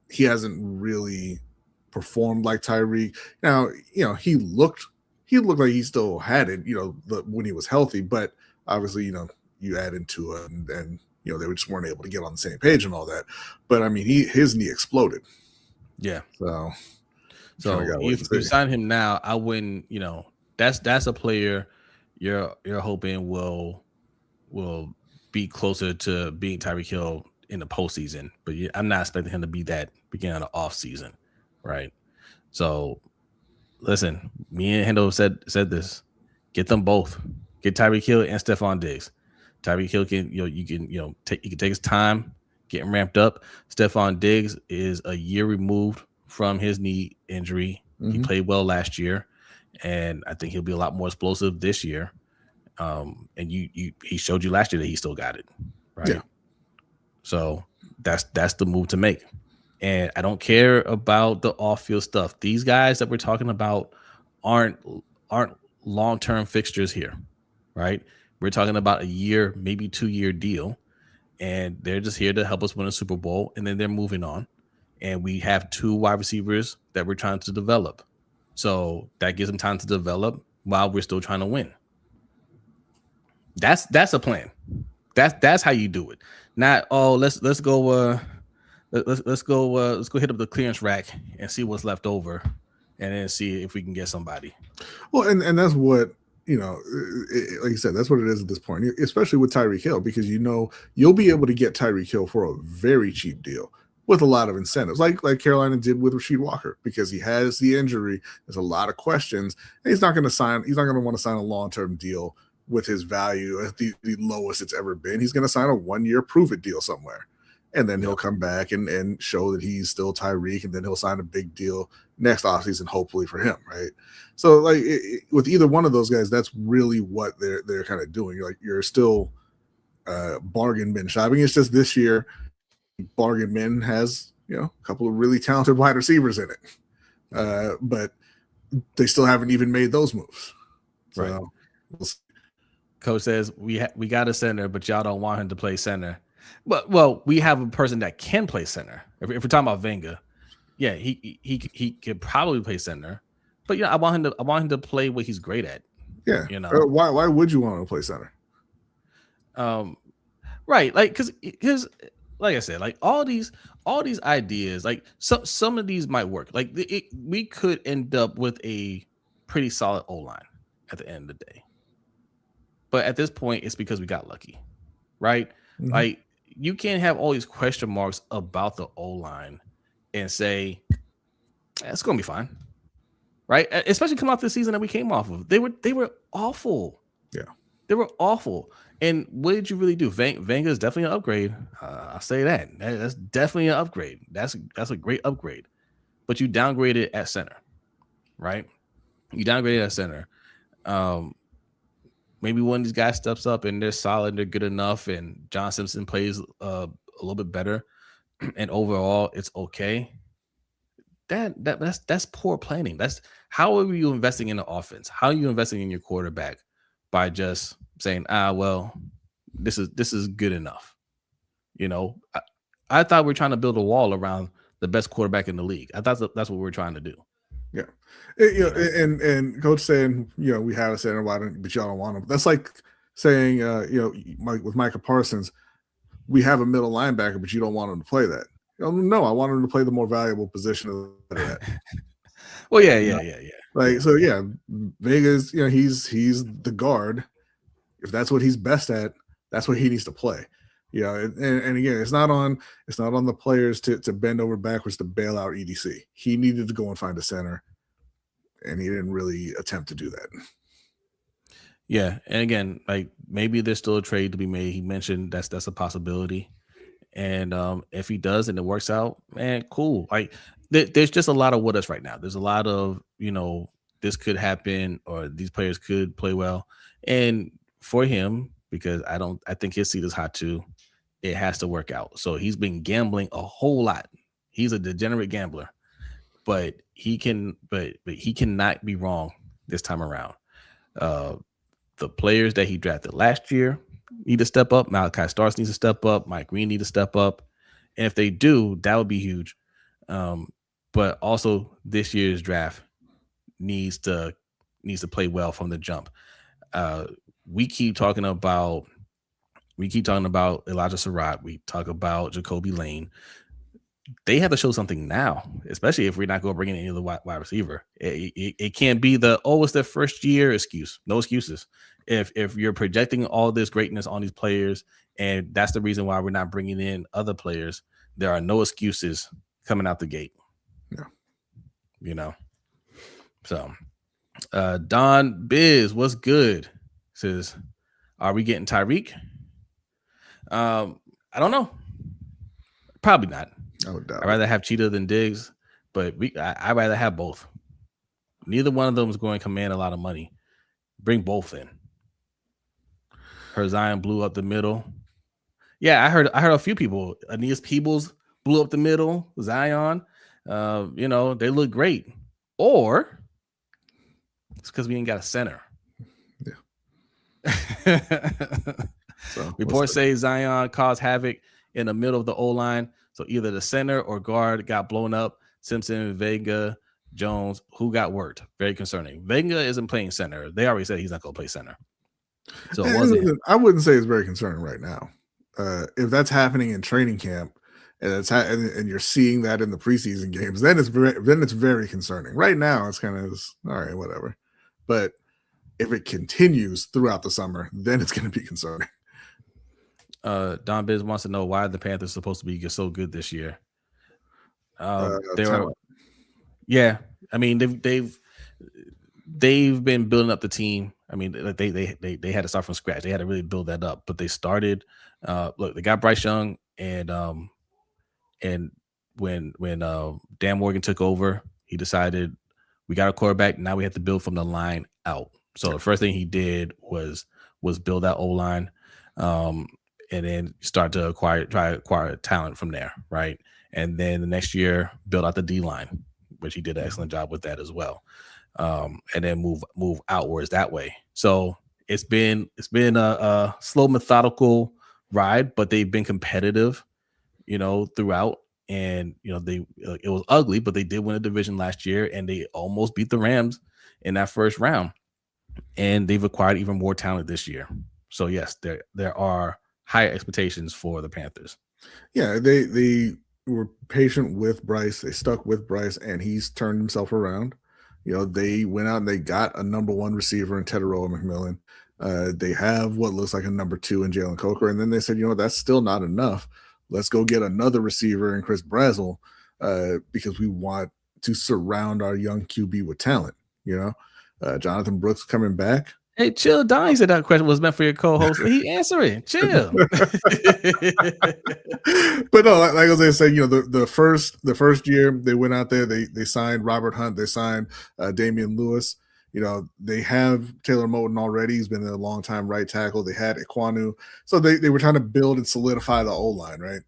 He hasn't really performed like Tyreek. Now, he looked like he still had it, when he was healthy, but obviously, you add into it and they just weren't able to get on the same page and all that. But I mean, his knee exploded. Yeah. So if you sign him now, I wouldn't, that's a player you're hoping will be closer to being Tyreek Hill in the postseason. But I'm not expecting him to be that beginning of the off season, right? So listen, me and Hendo said this: get them both. Get Tyreek Hill and Stephon Diggs. Tyreek Hill can, he can take his time getting ramped up. Stephon Diggs is a year removed from his knee injury. Mm-hmm. He played well last year, and I think he'll be a lot more explosive this year. And he showed you last year that he still got it, right? Yeah. So that's the move to make. And I don't care about the off-field stuff. These guys that we're talking about aren't long-term fixtures here, right? We're talking about a year, maybe 2-year deal, and they're just here to help us win a Super Bowl, and then they're moving on. And we have 2 wide receivers that we're trying to develop. So that gives them time to develop while we're still trying to win. That's a plan. That's how you do it. Not let's go let's go hit up the clearance rack and see what's left over, and then see if we can get somebody. Well, and that's what, like you said, that's what it is at this point, especially with Tyreek Hill, because you'll be able to get Tyreek Hill for a very cheap deal with a lot of incentives, like Carolina did with Rasheed Walker, because he has the injury. There's a lot of questions, and he's not going to want to sign a long-term deal with his value at the lowest it's ever been. He's going to sign a 1-year prove-it deal somewhere. And then he'll come back and show that he's still Tyreek, and then he'll sign a big deal next offseason, hopefully for him, right? So, like, with either one of those guys, that's really what they're kind of doing. You're still bargain bin shopping. It's just this year, bargain bin has a couple of really talented wide receivers in it, but they still haven't even made those moves. So, right. Coach says we got a center, but y'all don't want him to play center. But we have a person that can play center. If we're talking about Wenger, yeah, he could probably play center. But I want him to play what he's great at. Yeah, why would you want him to play center? Right, like because like I said, like all these ideas, like some of these might work. Like we could end up with a pretty solid O-line at the end of the day. But at this point, it's because we got lucky, right? Mm-hmm. Like you can't have all these question marks about the O-line and say it's going to be fine, right? Especially coming off the season that we came off of. They were awful. Yeah, they were awful. And what did you really do? Wenger is definitely an upgrade. I'll say that. That's definitely an upgrade. That's a great upgrade. But you downgraded at center, right? You downgraded at center. Maybe one of these guys steps up and they're solid, they're good enough, and John Simpson plays a little bit better, and overall it's okay. That's poor planning. That's how are you investing in the offense? How are you investing in your quarterback by just saying, well, this is good enough? I thought we were trying to build a wall around the best quarterback in the league. I thought that's what we're trying to do. Yeah, and coach saying, we have a center, but y'all don't want him. That's like saying, with Micah Parsons, we have a middle linebacker, but you don't want him to play that. No, I want him to play the more valuable position of that. Well, yeah. Like, so yeah, Vegas, he's the guard. If that's what he's best at, that's what he needs to play. And again, it's not on the players to bend over backwards to bail out EDC. He needed to go and find a center, and he didn't really attempt to do that. Yeah, and again, like maybe there's still a trade to be made. He mentioned that's a possibility, and if he does and it works out, man, cool. Like there's just a lot of what ifs right now. There's a lot of this could happen or these players could play well, and for him, because I think his seat is hot too. It has to work out. So he's been gambling a whole lot. He's a degenerate gambler, but he cannot be wrong this time around. The players that he drafted last year need to step up. Malachi Starks needs to step up. Mike Green needs to step up. And if they do, that would be huge. But also this year's draft needs to play well from the jump. We keep talking about Elijah Surratt. We talk about Jacoby Lane. They have to show something now, especially if we're not going to bring in any of the wide receiver. It can't be it's their first year excuse. No excuses. If you're projecting all this greatness on these players, and that's the reason why we're not bringing in other players, there are no excuses coming out the gate. Yeah. So Don Biz, what's good? Says, are we getting Tyreek? I don't know. Probably not. I would doubt. I'd rather have Cheetah than Diggs, but I'd rather have both. Neither one of them is going to command a lot of money. Bring both in. Her Zion blew up the middle. Yeah, I heard a few people. Aeneas Peebles blew up the middle. Zion, they look great. Or it's because we ain't got a center. Yeah. So reports say Zion caused havoc in the middle of the O-line. So either the center or guard got blown up. Simpson, Vega, Jones, who got worked? Very concerning. Vega isn't playing center. They already said he's not going to play center. So it wasn't him. I wouldn't say it's very concerning right now. If that's happening in training camp and and you're seeing that in the preseason games, then it's very concerning. Right now, it's kind of all right, whatever. But if it continues throughout the summer, then it's going to be concerning. Don Biz wants to know why the Panthers supposed to be so good this year. Yeah. I mean, they've been building up the team. I mean, they had to start from scratch. They had to really build that up. But they started. Look, they got Bryce Young, and when Dan Morgan took over, he decided we got a quarterback. Now we have to build from the line out. So the first thing he did was build that O-line, and then start to try to acquire talent from there, right? And then the next year build out the D-line, which he did an excellent job with that as well. And then move outwards that way. So it's been a slow, methodical ride, but they've been competitive, throughout. And it was ugly, but they did win a division last year, and they almost beat the Rams in that first round. And they've acquired even more talent this year. So yes, there are higher expectations for the Panthers. Yeah, they were patient with Bryce. They stuck with Bryce, and he's turned himself around. They went out and they got a number one receiver in Tedoroa McMillan. They have what looks like a number two in Jalen Coker. And then they said, that's still not enough. Let's go get another receiver in Chris Brazzell because we want to surround our young QB with talent. Jonathan Brooks coming back. Hey, chill, Don. He said that question was meant for your co-host. He answering. Chill. But no, like I was saying, the first year they went out there, they signed Robert Hunt, they signed Damian Lewis. They have Taylor Moton already. He's been a long time right tackle. They had Ekwonu. So they were trying to build and solidify the O-line, right?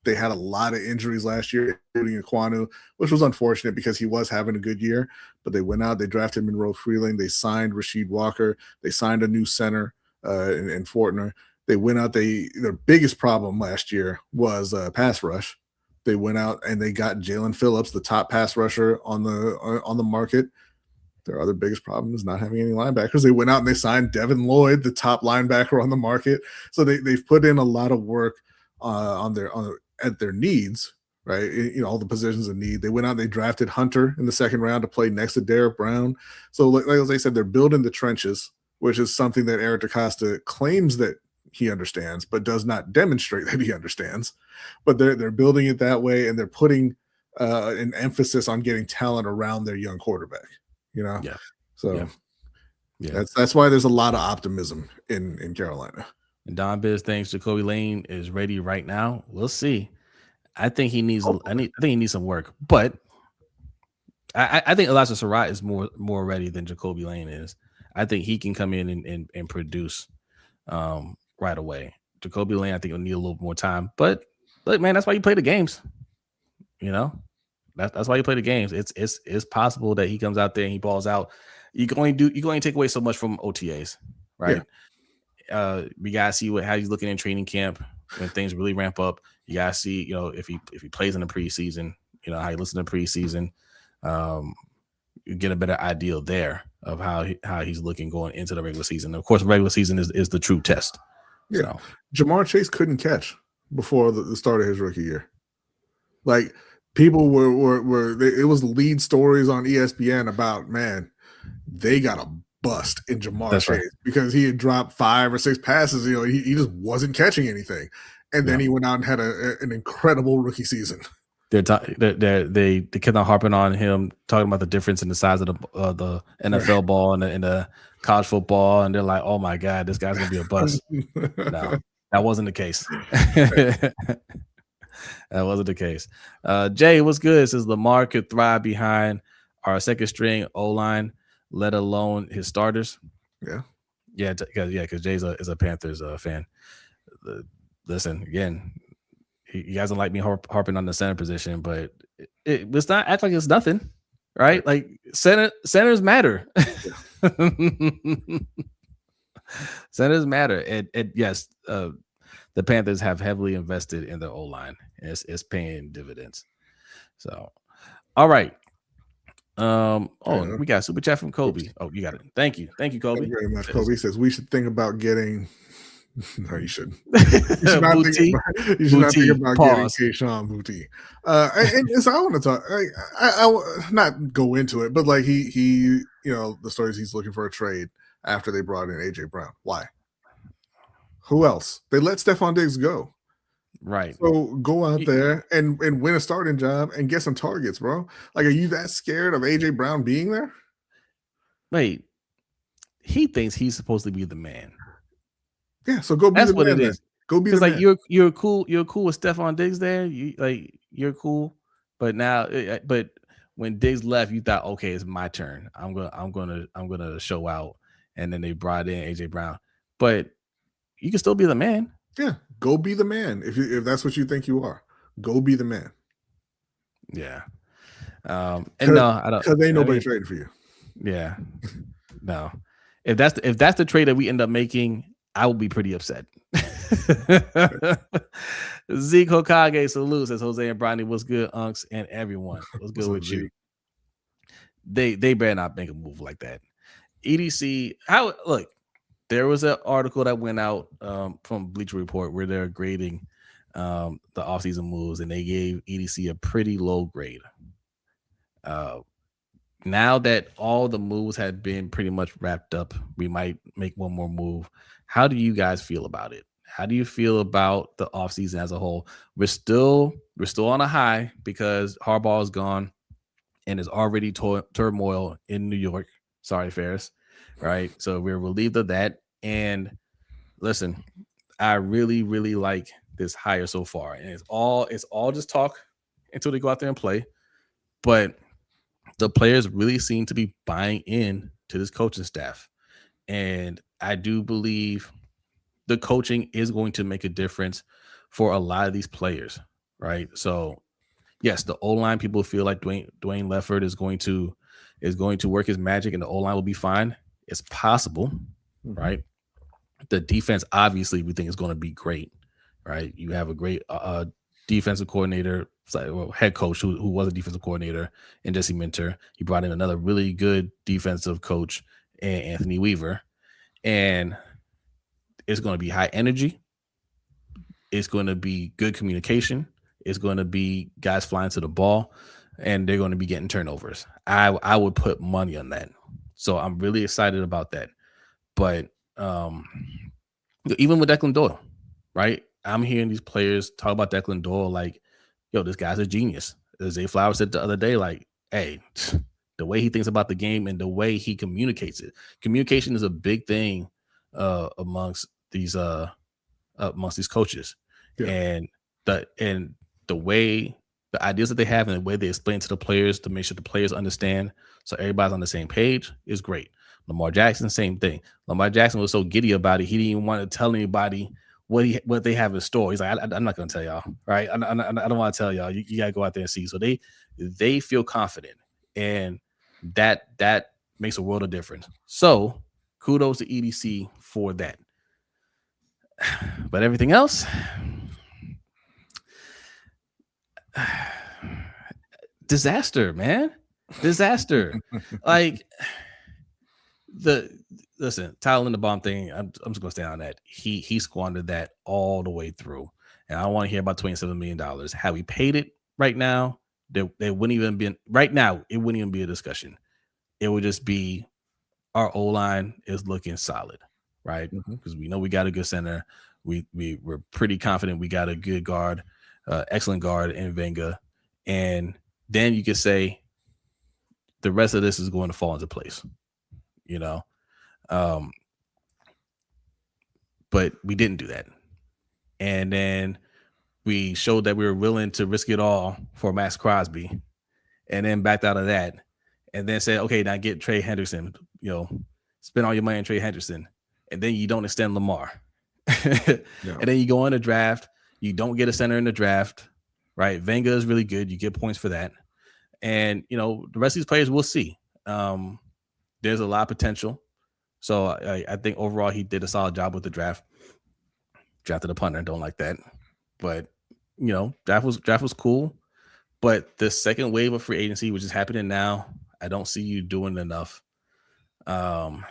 They had a lot of injuries last year, including Ekwonu, which was unfortunate because he was having a good year. But they went out, they drafted Monroe Freeling, they signed Rasheed Walker, they signed a new center in Fortner. They went out, their biggest problem last year was pass rush. They went out and they got Jalen Phillips, the top pass rusher on the market. Their other biggest problem is not having any linebackers. They went out and they signed Devin Lloyd, the top linebacker on the market. So they've put in a lot of work at their needs, right? All the positions of need. They went out and they drafted Hunter in the second round to play next to Derek Brown. So like as I said, they're building the trenches, which is something that Eric DeCosta claims that he understands, but does not demonstrate that he understands. But they're building it that way, and they're putting an emphasis on getting talent around their young quarterback. Yeah. So yeah. That's why there's a lot of optimism in Carolina. And Don Biz thinks Jacoby Lane is ready right now. We'll see. I think he needs. I think he needs some work, but I think Elijah Surratt is more ready than Jacoby Lane is. I think he can come in and produce right away. Jacoby Lane, I think, will need a little more time. But look, man, that's why you play the games. That's why you play the games. It's possible that he comes out there and he balls out. You can only take away so much from OTAs, right? Yeah. We gotta see how he's looking in training camp when things really ramp up. You gotta see, if he plays in the preseason, how he looks in the preseason. You get a better idea there of how he's looking going into the regular season. Of course, regular season is the true test. Yeah, so. Jamar Chase couldn't catch before the start of his rookie year. Like, people were it was lead stories on ESPN about, man, they got a bust in Jamar Chase because he had dropped 5 or 6 passes. He just wasn't catching anything, and then he went out and had an incredible rookie season. They kept on harping on him, talking about the difference in the size of the NFL ball and the college football, and they're like, "Oh my God, this guy's gonna be a bust." No, that wasn't the case. That wasn't the case. Jay, what's good? It says Lamar could thrive behind our second string O-line, let alone his starters. Yeah, because Jay's is a Panthers fan. listen, again, you guys don't like me harping on the center position, but it's not act like it's nothing, right? Like centers matter. Centers matter. And yes, the Panthers have heavily invested in their O-line. It's paying dividends. So, all right. We got a super chat from Kobe. Oh, you got it. Thank you, Kobe. Thank you very much. Kobe says we should think about getting. No, you shouldn't. You should not think about getting Keyshawn Boutte. And so I want to talk. I not go into it, but like he the stories he's looking for a trade after they brought in AJ Brown. Why? Who else? They let Stephon Diggs go. Right. So go out there and win a starting job and get some targets, bro. Like, are you that scared of AJ Brown being there? Wait, he thinks he's supposed to be the man. Yeah, so go be That's the what man. it is. Go be the like man. You're cool with Stephon Diggs there. You're cool, but now, but when Diggs left, you thought, okay, it's my turn. I'm gonna show out, and then they brought in AJ Brown, but you can still be the man. Yeah, go be the man. If that's what you think you are, go be the man. Yeah. And no, I don't. Because ain't nobody trading for you. Yeah. No. If that's the trade that we end up making, I will be pretty upset. Zeke Hokage salute, says Jose and Brodny. What's good, Unks and everyone? What's good with you? They better not make a move like that. EDC, look, there was an article that went out from Bleacher Report where they're grading the offseason moves, and they gave EDC a pretty low grade. Now that all the moves had been pretty much wrapped up, we might make one more move. How do you guys feel about it? How do you feel about the offseason as a whole? We're still on a high because Harbaugh is gone and there's already turmoil in New York. Sorry, Ferris. Right? So we're relieved of that. And listen, I really, really like this hire so far. And it's all just talk until they go out there and play. But the players really seem to be buying in to this coaching staff. And I do believe the coaching is going to make a difference for a lot of these players, right? So, yes, the O-line people feel like Dwayne Leffert is going to work his magic and the O-line will be fine. It's possible, right? The defense, obviously, we think is going to be great, right? You have a great defensive coordinator, head coach who was a defensive coordinator, and Jesse Minter. He brought in another really good defensive coach, Anthony Weaver, and it's going to be high energy. It's going to be good communication. It's going to be guys flying to the ball, and they're going to be getting turnovers. I would put money on that. So I'm really excited about that. But even with Declan Doyle, right? I'm hearing these players talk about Declan Doyle like, yo, this guy's a genius. As Zay Flowers said the other day, like, hey, the way he thinks about the game and the way he communicates it. Communication is a big thing amongst these coaches. Yeah. And the way the ideas that they have and the way they explain to the players to make sure the players understand so everybody's on the same page is great. Lamar Jackson, same thing. Lamar Jackson was so giddy about it, he didn't even want to tell anybody what they have in store. He's like, I'm not going to tell y'all, right? I don't want to tell y'all. You got to go out there and see. So they feel confident, and that makes a world of difference. So kudos to EDC for that. But everything else, disaster, man. Disaster. Like Tyler Linderbaum thing, I'm just gonna stay on that. He squandered that all the way through. And I don't want to hear about $27 million. Had we paid it right now, they wouldn't even be right now, it wouldn't even be a discussion. It would just be our O-line is looking solid, right? Because we know we got a good center. We're pretty confident we got a good guard, excellent guard in Venga. And then you could say the rest of this is going to fall into place, you know. But we didn't do that. And then we showed that we were willing to risk it all for Max Crosby, and then backed out of that, and then said, okay, now get Trey Henderson, spend all your money on Trey Henderson, and then you don't extend Lamar. And then you go in the draft, you don't get a center in the draft, right? Venga is really good. You get points for that. And, the rest of these players we'll see. There's a lot of potential. So I think overall he did a solid job with the draft. Drafted a punter, don't like that. But, draft was cool. But the second wave of free agency, which is happening now, I don't see you doing enough. I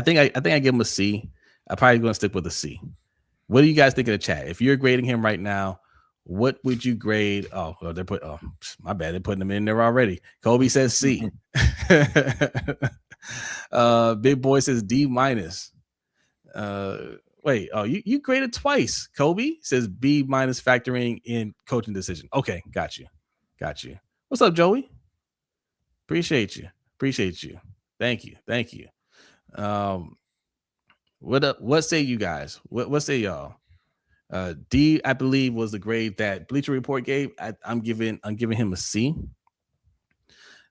think I give him a C. I'm probably going to stick with a C. What do you guys think in the chat? If you're grading him right now, what would you grade? Oh, my bad. They're putting him in there already. Kobe says C. Big Boy says D minus. You graded twice. Kobe says B minus, factoring in coaching decision. Okay, got you. What's up, Joey? Appreciate you. Thank you. What say you guys? What say y'all? D, I believe, was the grade that Bleacher Report gave. I'm giving him a C.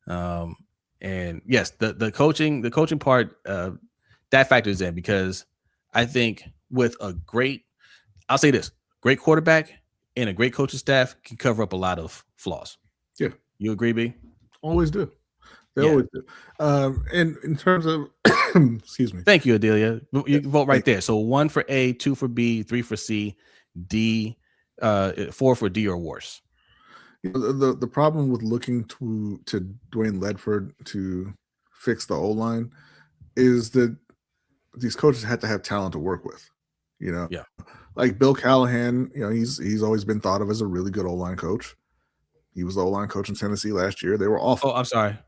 And yes, the coaching part that factors in, because I think with I'll say this, great quarterback and a great coaching staff can cover up a lot of flaws. Yeah, you agree, B? Always do. They always do. And in terms of, excuse me. Thank you, Adelia. You can vote right there. So 1 for A, 2 for B, 3 for C, D, 4 for D or worse. The problem with looking to Dwayne Ledford to fix the O-line is that these coaches had to have talent to work with. Yeah. Like Bill Callahan, he's always been thought of as a really good O-line coach. He was the O-line coach in Tennessee last year. They were awful. Oh, I'm sorry.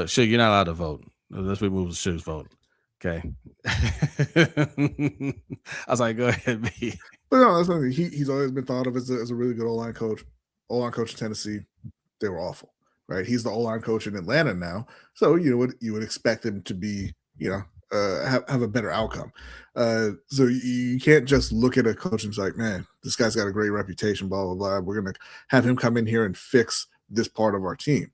Sure, you're not allowed to vote. Let's remove the Suge's vote. Okay. I was like, go ahead, B. But no, that's nothing. He's always been thought of as a really good O-line coach. O-line coach in Tennessee, they were awful, right? He's the O-line coach in Atlanta now, so you would expect him to be, have a better outcome. So you can't just look at a coach and be like, man, this guy's got a great reputation, blah blah blah. We're gonna have him come in here and fix this part of our team.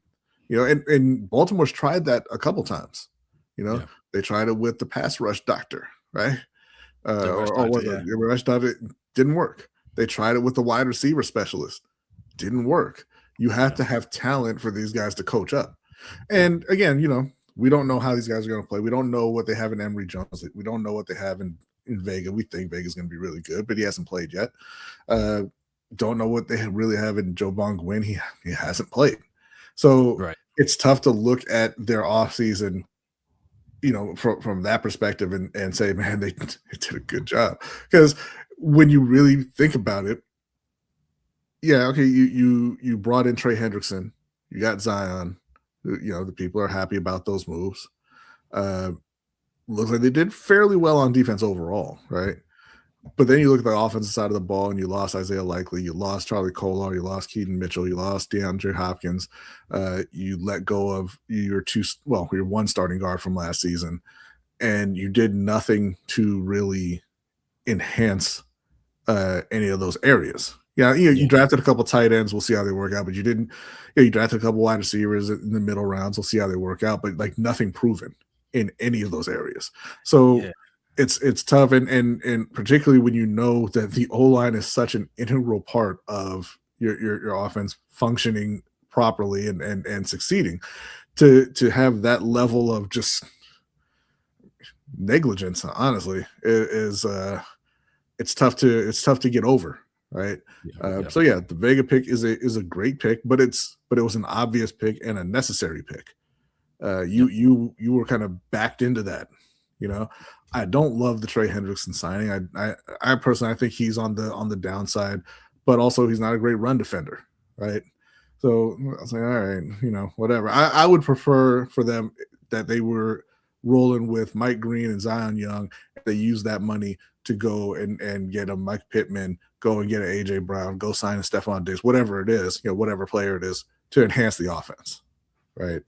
And Baltimore's tried that a couple times. They tried it with the pass rush doctor, right? The rush doctor didn't work. They tried it with the wide receiver specialist. Didn't work. You have to have talent for these guys to coach up. And again, we don't know how these guys are going to play. We don't know what they have in Emory Jones. We don't know what they have in Vega. We think Vega's going to be really good, but he hasn't played yet. Don't know what they really have in Joe Bong-Gwin. He hasn't played. So It's tough to look at their offseason, from that perspective and say, man, they did a good job. Because when you really think about it, yeah, okay, you brought in Trey Hendrickson, you got Zion, the people are happy about those moves. Looks like they did fairly well on defense overall, right? But then you look at the offensive side of the ball and you lost Isaiah Likely, you lost Charlie Kolar, you lost Keaton Mitchell, you lost DeAndre Hopkins, you let go of your one starting guard from last season, and you did nothing to really enhance any of those areas. You drafted a couple tight ends. We'll see how they work out. But you didn't. You drafted a couple wide receivers in the middle rounds. We'll see how they work out. But nothing proven in any of those areas. So it's tough, and particularly when you know that the O-line is such an integral part of your offense functioning properly and succeeding. To have that level of just negligence, honestly, is it's tough to get over. Right. So the Vega pick is a great pick, but it was an obvious pick and a necessary pick. You were kind of backed into that. I don't love the Trey Hendrickson signing. I personally think he's on the downside, but also he's not a great run defender. Right. So I was like, all right, whatever. I would prefer for them that they were rolling with Mike Green and Zion Young. They use that money to go and get a Mike Pittman, go and get an AJ Brown, go sign a Stephon Diggs, whatever it is, whatever player it is, to enhance the offense, right?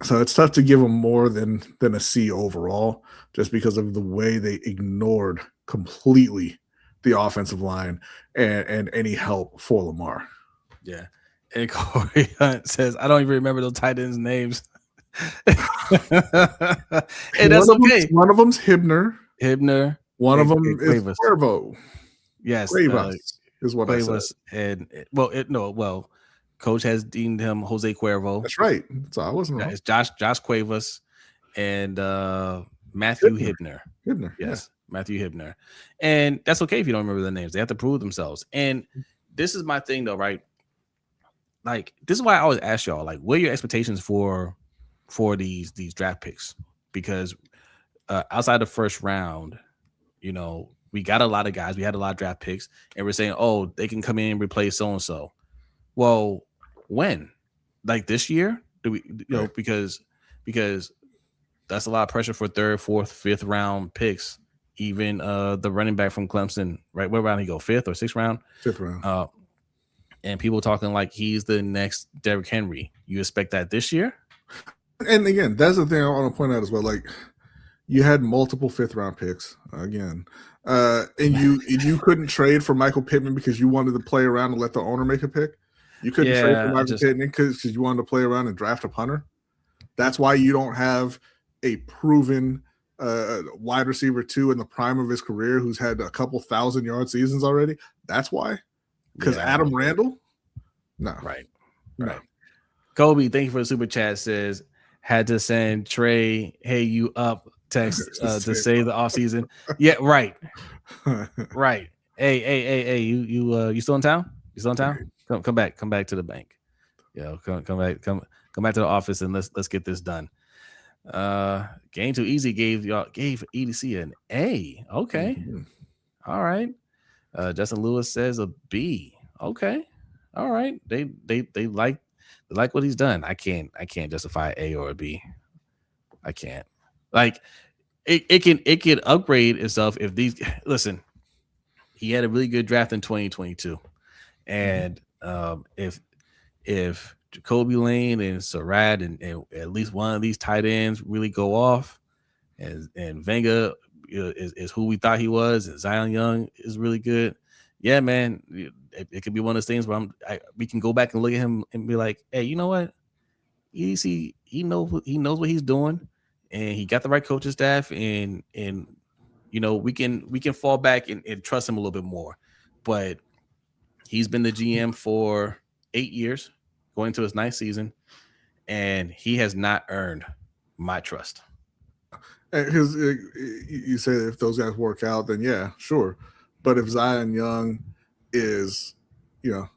So it's tough to give them more than a C overall, just because of the way they ignored completely the offensive line and any help for Lamar. Yeah. And Corey Hunt says, I don't even remember those tight ends' names. And that's okay. One of them's Hibner. One of them is Cuevas. Cuervo. Yes, Cuevas is what Cuevas, I said. and Coach has deemed him Jose Cuervo. That's right. So I wasn't wrong. It's Josh Cuevas and Matthew Hibner. Hibner, yes, yeah. Matthew Hibner, and that's okay if you don't remember the names. They have to prove themselves. And this is my thing, though, right? Like, this is why I always ask y'all, like, what are your expectations for these draft picks? Because outside the first round, we got a lot of guys. We had a lot of draft picks, and we're saying, oh, they can come in and replace so and so. Well, when? Like this year? Do we? Because that's a lot of pressure for third, fourth, fifth round picks. Even the running back from Clemson, right? Where round he go? Fifth or sixth round? Fifth round. And people talking like he's the next Derrick Henry. You expect that this year? And again, that's the thing I want to point out as well. Like, you had multiple fifth round picks again, and you couldn't trade for Michael Pittman because you wanted to play around and let the owner make a pick. You couldn't trade for Michael Pittman because you wanted to play around and draft a punter. That's why you don't have a proven wide receiver 2 in the prime of his career who's had a couple 1,000-yard seasons already. That's why. Because Adam Randall? No. Right. Kobe, thank you for the super chat. Says, had to send Trey, hey, you up text to save the offseason. Yeah, right. Right. Hey, you still in town? You still in town? Come back to the bank. Come back to the office and let's get this done. Game Too Easy gave EDC an A. Okay. Mm-hmm. All right. Justin Lewis says a B. Okay. All right. They like what he's done. I can't justify A or a B. I can't. Like, it can upgrade itself if these listen. He had a really good draft in 2022, and if Jacoby Lane and Surratt and at least one of these tight ends really go off, and Venga is who we thought he was, and Zion Young is really good. Yeah, man, it could be one of those things where we can go back and look at him and be like, hey, you know what? He knows what he's doing, and he got the right coaching staff, and we can fall back and trust him a little bit more. But he's been the GM for 8 years, going into his 9th season, and he has not earned my trust. Because you say if those guys work out, then yeah, sure. But if Zion Young is, David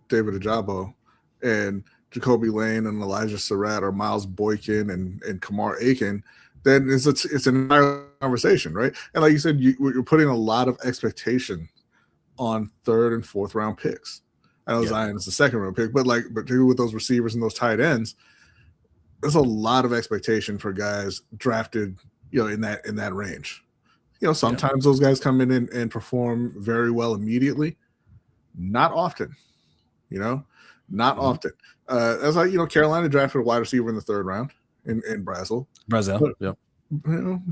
Ajabo, and Jacoby Lane and Elijah Surratt or Myles Boykin and Kamar Aiken, then it's an entire conversation, right? And like you said, you're putting a lot of expectation on 3rd and 4th round picks. I know Zion is the 2nd round pick, but particularly with those receivers and those tight ends, there's a lot of expectation for guys drafted, in that range. Sometimes those guys come in and perform very well immediately. Not often, not often. That's like, Carolina drafted a wide receiver in the 3rd round in Brazzle. Brazzle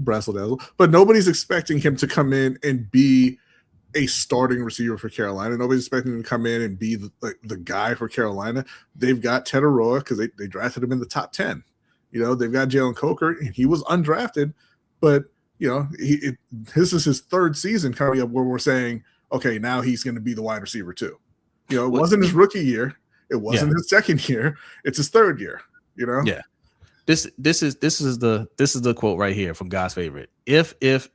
Dazzle. But nobody's expecting him to come in and be a starting receiver for Carolina. Nobody's expecting him to come in and be the guy for Carolina. They've got Ted Aroa because they drafted him in the top 10. They've got Jalen Coker, and he was undrafted, but this is his 3rd season coming up where we're saying, okay, now he's going to be the wide receiver too. It wasn't his rookie year. It wasn't his 2nd year. It's his 3rd year, Yeah. This is the quote right here from God's favorite. If,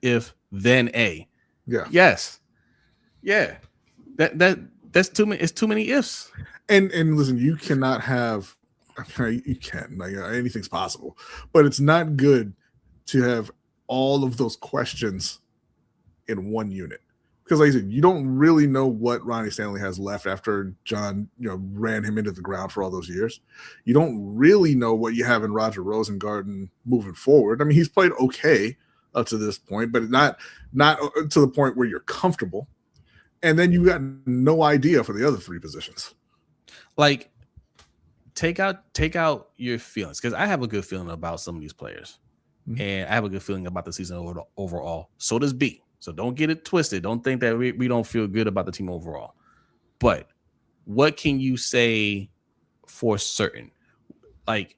then A. Yeah. Yes. Yeah. That's too many. It's too many ifs. And listen, you cannot have. You can. Anything's possible, but it's not good to have all of those questions in one unit. Because like I said, you don't really know what Ronnie Stanley has left after John, ran him into the ground for all those years. You don't really know what you have in Roger Rosengarten moving forward. I mean, he's played okay up to this point, but not to the point where you're comfortable. And then you got no idea for the other 3 positions. Like, take out your feelings, because I have a good feeling about some of these players, and I have a good feeling about the season overall. So does B. So don't get it twisted. Don't think that we don't feel good about the team overall. But what can you say for certain? Like,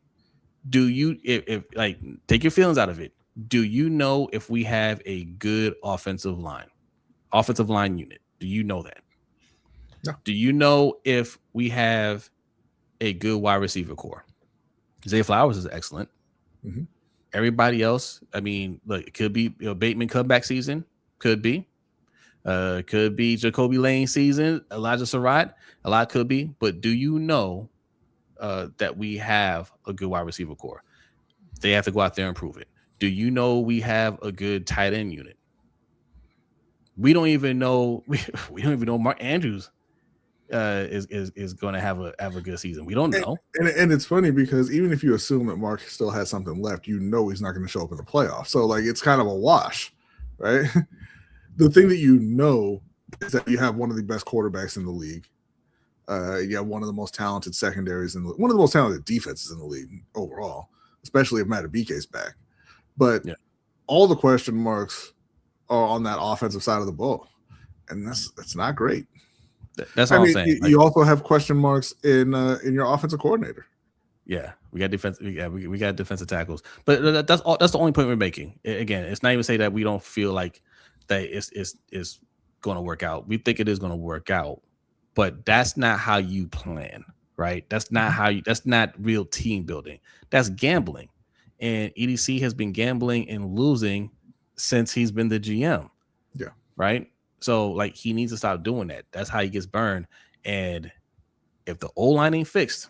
Do you if like take your feelings out of it? Do you know if we have a good offensive line unit? Do you know that? No. Do you know if we have a good wide receiver core? Zay Flowers is excellent. Mm-hmm. Everybody else, I mean, look, it could be Bateman comeback season, could be Jacoby Lane season, Elijah Surratt, a lot could be. But do you know that we have a good wide receiver core? They have to go out there and prove it. Do you know we have a good tight end unit? We don't even know. We don't even know Mark Andrews is going to have a good season. We don't know. And it's funny because even if you assume that Mark still has something left, you know he's not going to show up in the playoffs. So like it's kind of a wash, right? The thing that you know is that you have one of the best quarterbacks in the league. You have one of the most talented secondaries and one of the most talented defenses in the league overall, especially if Matabike's back. But all the question marks are on that offensive side of the ball, and that's not great. That's all I'm saying. You also have question marks in your offensive coordinator. Yeah, we got defense. We got defensive tackles, but that's the only point we're making. Again, it's not even say that we don't feel like that it's going to work out. We think it is going to work out, but that's not how you plan, right? That's not how you. That's not real team building. That's gambling, and EDC has been gambling and losing since he's been the GM. Yeah, right. So like he needs to stop doing that. That's how he gets burned. And if the O-line ain't fixed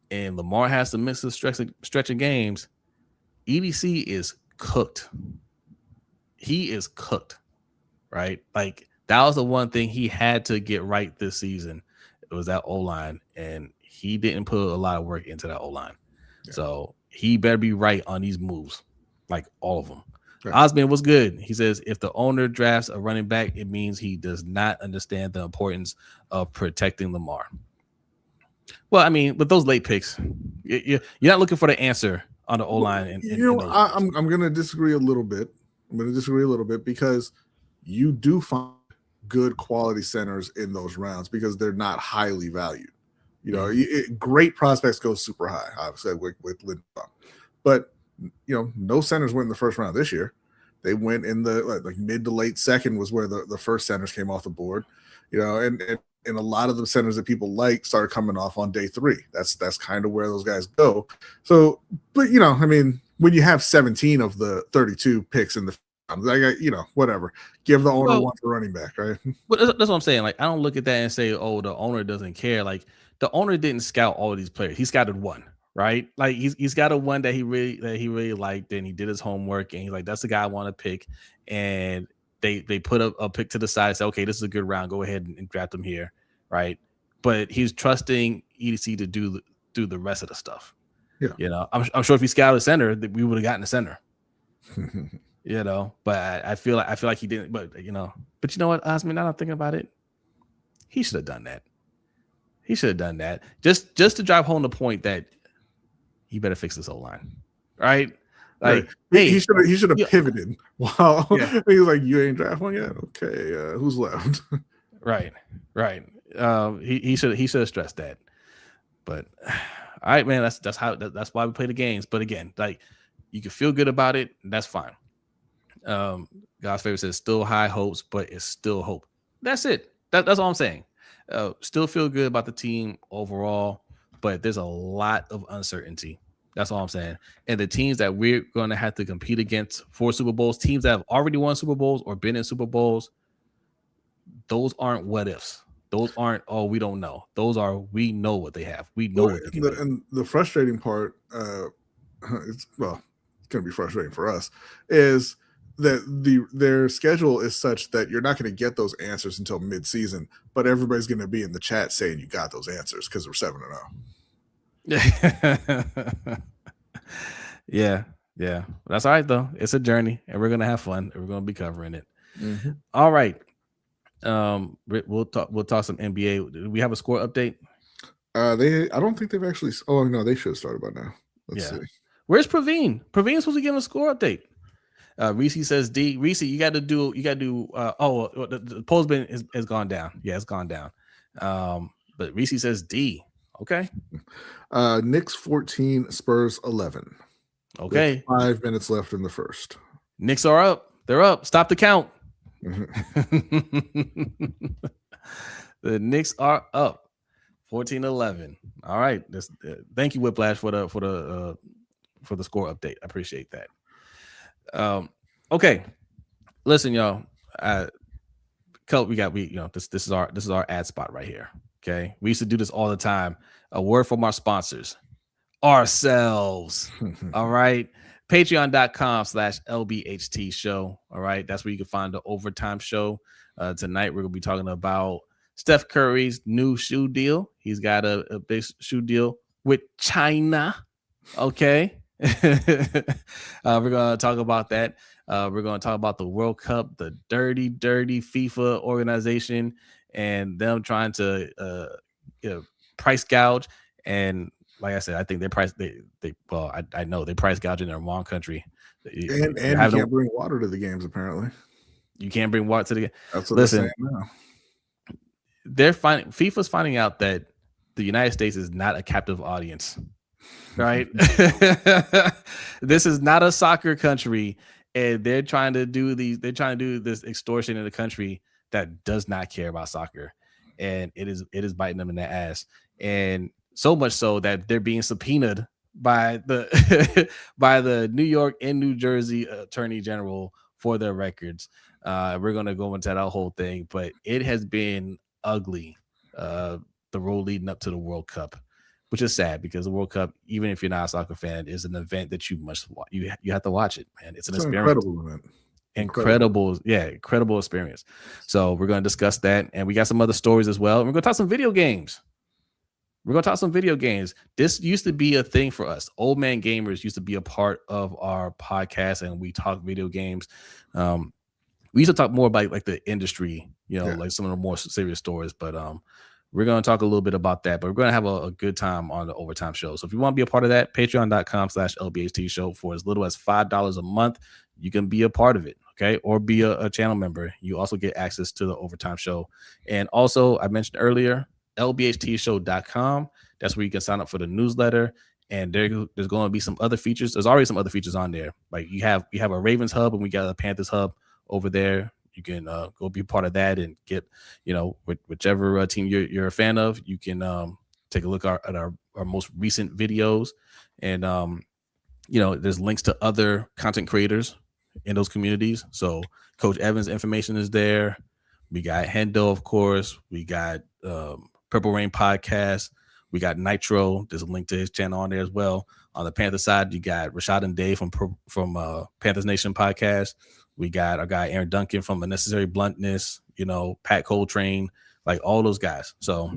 and Lamar has to miss a stretch of games, EDC is cooked. He is cooked, right? Like that was the one thing he had to get right this season. It was that O-line, and he didn't put a lot of work into that O-line. Yeah. So he better be right on these moves, like all of them. Right. Osman, what's good? He says, if the owner drafts a running back, it means he does not understand the importance of protecting Lamar. Well, I mean, with those late picks, you're not looking for the answer on the O-line. I'm going to disagree a little bit. I'm going to disagree a little bit because you do find good quality centers in those rounds because they're not highly valued. You know, great prospects go super high, obviously, with Linderbaum. But no centers went in the first round this year. They went in the like mid to late second was where the first centers came off the board, and a lot of the centers that people like started coming off on day 3. That's kind of where those guys go. So, but I mean, when you have 17 of the 32 picks in the whatever, give the owner one for running back, right? But that's what I'm saying. Like, I don't look at that and say, oh, the owner doesn't care. Like, the owner didn't scout all of these players. He scouted one. Right, like he's got a one that he really liked, and he did his homework, and he's like, that's the guy I want to pick. And they put a pick to the side, say, okay, this is a good round, go ahead and draft him here, right? But he's trusting EDC to do the rest of the stuff. Yeah, I'm sure if he scouted a center, that we would have gotten a center. But I feel like he didn't. But you know what, Osman? Now I'm thinking about it, he should have done that. He should have done that just to drive home the point that. You better fix this O-line, right? Like, hey, he should have pivoted. Wow, he was like, "You ain't draft one yet? Okay, who's left?" Right. He should have stressed that. But all right, man, that's why we play the games. But again, like you can feel good about it, and that's fine. God's favorite says still high hopes, but it's still hope. That's it. That's all I'm saying. Still feel good about the team overall. But there's a lot of uncertainty. That's all I'm saying. And the teams that we're going to have to compete against for Super Bowls, teams that have already won Super Bowls or been in Super Bowls, those aren't what ifs. Those aren't, oh, we don't know. Those are, we know what they have. We know what they can do. And the frustrating part, it's going to be frustrating for us, is that their schedule is such that you're not going to get those answers until mid-season, but everybody's going to be in the chat saying you got those answers because we're 7-0. Yeah. That's all right though. It's a journey, and we're gonna have fun, and we're gonna be covering it. Mm-hmm. All right. We'll talk some NBA. Do we have a score update? I don't think they've actually. Oh no, they should have started by now. Let's see. Where's Praveen? Praveen's supposed to give a score update. Reese says D. Reese, you got to do. The poll's has gone down. Yeah, it's gone down. But Reese says D. Okay. Knicks 14, Spurs 11. Okay. With 5 minutes left in the first. Knicks are up. They're up. Stop the count. The Knicks are up 14-11. All right. Thank you, Whiplash, for the score update. I appreciate that. Okay. Listen, y'all. This is our ad spot right here. Okay. We used to do this all the time. A word from our sponsors. Ourselves. All right. Patreon.com/LBHTShow. All right. That's where you can find the overtime show. Tonight, we're going to be talking about Steph Curry's new shoe deal. He's got a big shoe deal with China. Okay. We're going to talk about that. We're going to talk about the World Cup, the dirty FIFA organization, and them trying to price gouge. And like I said, I think I know they price gouge in the wrong country. And you can't bring water to the games, apparently. You can't bring water to the game. That's what they're saying now. FIFA's finding out that the United States is not a captive audience. Right? This is not a soccer country, and they're trying to do this extortion in a country that does not care about soccer. And it is biting them in the ass. And so much so that they're being subpoenaed by the New York and New Jersey Attorney General for their records. We're gonna go into that whole thing, but it has been ugly. The road leading up to the World Cup, which is sad because the World Cup, even if you're not a soccer fan, is an event that you must watch. You have to watch it, man. It's an experience. Incredible event. Incredible experience. So we're going to discuss that, and we got some other stories as well. And we're going to talk some video games. This used to be a thing for us. Old Man Gamers used to be a part of our podcast, and we talk video games. We used to talk more about like the industry, like some of the more serious stories, but we're going to talk a little bit about that, but we're going to have a good time on the overtime show. So if you want to be a part of that, patreon.com/LBHTShow for as little as $5 a month, you can be a part of it. Okay. Or be a channel member. You also get access to the overtime show. And also I mentioned earlier, LBHTShow.com. That's where you can sign up for the newsletter. And there's going to be some other features. There's already some other features on there. Like we have a Ravens hub and we got a Panthers hub over there. You can go be part of that and get, whichever team you're a fan of. You can take a look at our most recent videos. And, there's links to other content creators in those communities. So Coach Evans' information is there. We got Hendo, of course. We got Purple Rain Podcast. We got Nitro. There's a link to his channel on there as well. On the Panther side, you got Rashad and Dave from Panthers Nation Podcast. We got our guy Aaron Duncan from Unnecessary Bluntness, Pat Coltrane, like all those guys. So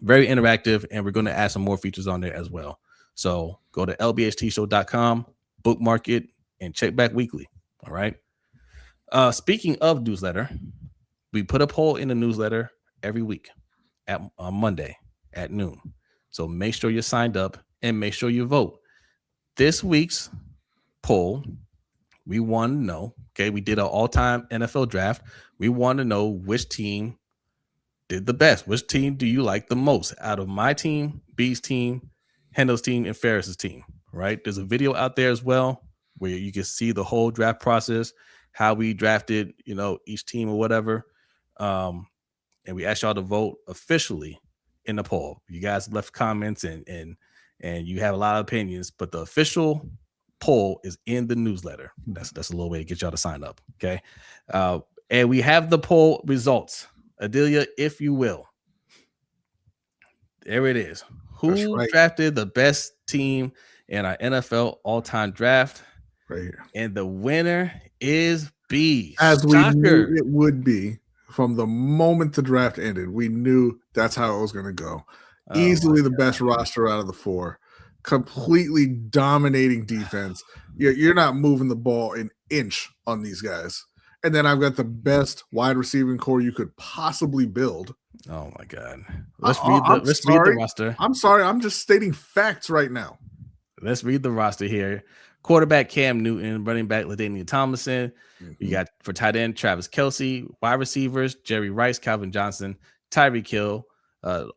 very interactive, and we're going to add some more features on there as well. So go to lbhtshow.com, bookmark it, and check back weekly. All right. Speaking of newsletter, we put a poll in the newsletter every week on Monday at noon. So make sure you're signed up and make sure you vote. This week's poll, we want to know, okay, we did an all-time NFL draft. We want to know which team did the best. Which team do you like the most out of my team, B's team, Hendo's team, and Ferris's team, right? There's a video out there as well where you can see the whole draft process, how we drafted, each team or whatever. And we asked y'all to vote officially in the poll. You guys left comments and you have a lot of opinions, but the official poll is in the newsletter. That's a little way to get y'all to sign up. Okay. And we have the poll results. Adelia, if you will. There it is. Who drafted the best team in our NFL all-time draft? Right here. And the winner is B. As we knew it would be from the moment the draft ended. We knew that's how it was going to go. Easily the best roster out of the four. Completely dominating defense. You're not moving the ball an inch on these guys. And then I've got the best wide receiving core you could possibly build. Oh my God. Let's read the roster. I'm sorry. I'm just stating facts right now. Let's read the roster here. Quarterback Cam Newton, running back LaDainian Tomlinson. You got for tight end Travis Kelce, wide receivers Jerry Rice, Calvin Johnson, Tyreek Hill,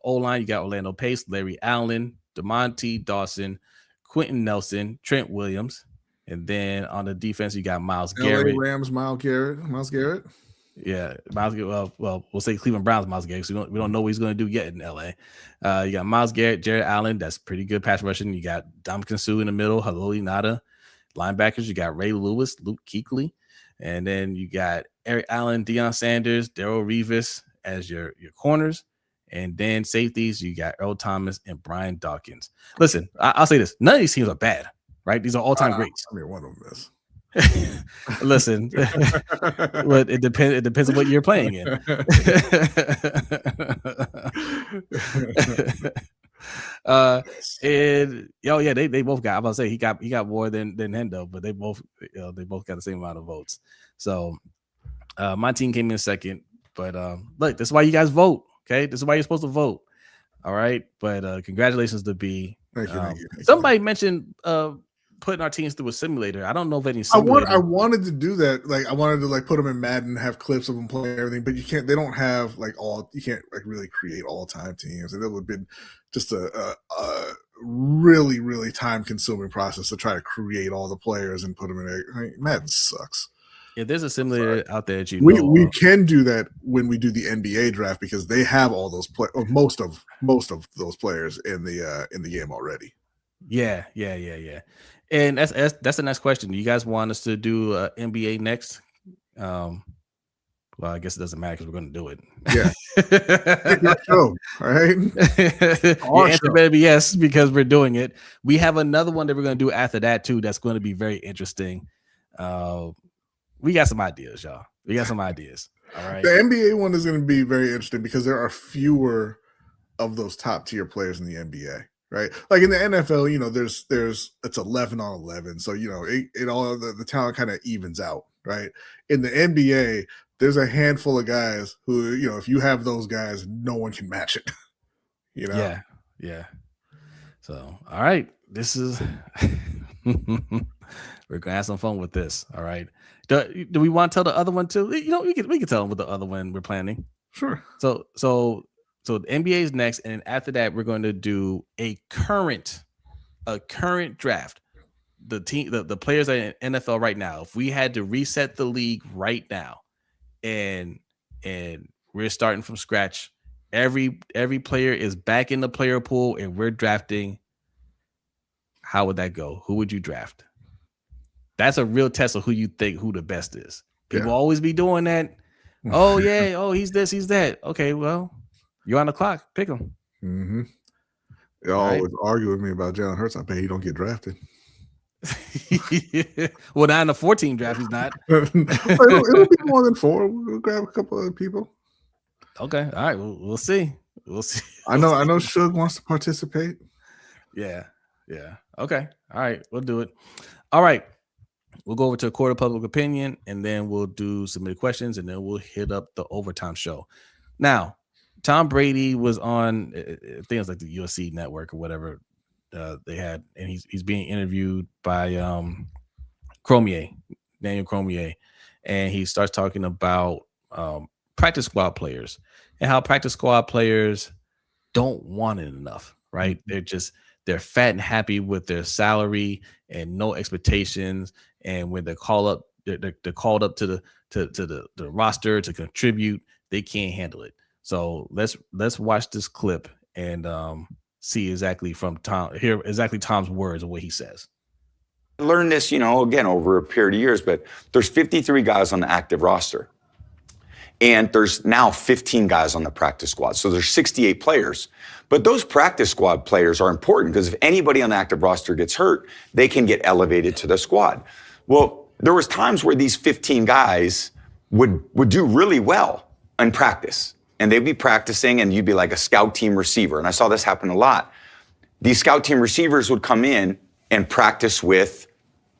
O-line, you got Orlando Pace, Larry Allen, DeMonte Dawson, Quentin Nelson, Trent Williams. And then on the defense, you got Myles Garrett. LA Rams, Myles Garrett. Yeah, Myles. Well, we'll say Cleveland Browns, Myles Garrett. So we don't know what he's going to do yet in LA. You got Myles Garrett, Jared Allen. That's pretty good pass rushing. You got Dominican Sue in the middle. Haloli Nada. Linebackers, you got Ray Lewis, Luke Kuechly, and then you got Eric Allen, Deion Sanders, Darrell Revis as your corners. And then safeties, you got Earl Thomas and Brian Dawkins. Listen, I'll say this: none of these teams are bad, right? These are all-time greats. I mean, one of them is. Listen, but it depends on what you're playing in. They both got. I'm about to say he got more than Hendo, but they both got the same amount of votes. So my team came in second, but look, this is why you guys vote. Okay, this is why you're supposed to vote. All right, but congratulations to B. Thank you. Somebody mentioned putting our teams through a simulator. I don't know if any simulator. I wanted to do that. Like I wanted to like put them in Madden, have clips of them playing everything, but you can't. They don't have you can't like really create all-time teams, and it would have been just a really, really time-consuming process to try to create all the players and put them in. Madden sucks. If there's a simulator out there that we can do that when we do the NBA draft because they have all those most of those players in the game already. Yeah. And that's the next question. Do you guys want us to do NBA next? Well, I guess it doesn't matter because we're going to do it. Yeah. Your show, all right? Your answer better be yes because we're doing it. We have another one that we're going to do after that too. That's going to be very interesting. We got some ideas, y'all. We got some ideas. All right. The NBA one is going to be very interesting because there are fewer of those top tier players in the NBA. Right, like in the NFL, there's it's 11 on 11, so it all the talent kind of evens out. Right, in the NBA, there's a handful of guys who if you have those guys, no one can match it. Yeah. So, all right, this is we're gonna have some fun with this. All right, do we want to tell the other one too? We can tell them what the other one we're planning. Sure. So the NBA is next, and after that, we're going to do a current draft. The players are in NFL right now. If we had to reset the league right now, and we're starting from scratch, every player is back in the player pool, and we're drafting. How would that go? Who would you draft? That's a real test of who the best is. People always be doing that. Oh yeah. Oh, he's this. He's that. Okay, well. You're on the clock. Pick him. Mm-hmm. They always argue with me about Jalen Hurts. I bet he don't get drafted. Well, not in the 14 draft, he's not. it'll be more than 4. We'll grab a couple of people. Okay. All right. We'll see. I know Suge wants to participate. Yeah. Okay. All right. We'll do it. All right. We'll go over to a court of public opinion, and then we'll do submitted questions, and then we'll hit up the overtime show. Now, Tom Brady was on, I think it was like the USC network or whatever they had, and he's being interviewed by Daniel Cormier, and he starts talking about practice squad players and how practice squad players don't want it enough, right? They're fat and happy with their salary and no expectations, and when they're called up to the roster to contribute, they can't handle it. So let's watch this clip and see exactly from Tom. Hear exactly Tom's words of what he says. I learned this, again, over a period of years, but there's 53 guys on the active roster. And there's now 15 guys on the practice squad. So there's 68 players. But those practice squad players are important because if anybody on the active roster gets hurt, they can get elevated to the squad. Well, there was times where these 15 guys would do really well in practice. And they'd be practicing and you'd be like a scout team receiver. And I saw this happen a lot. These scout team receivers would come in and practice with,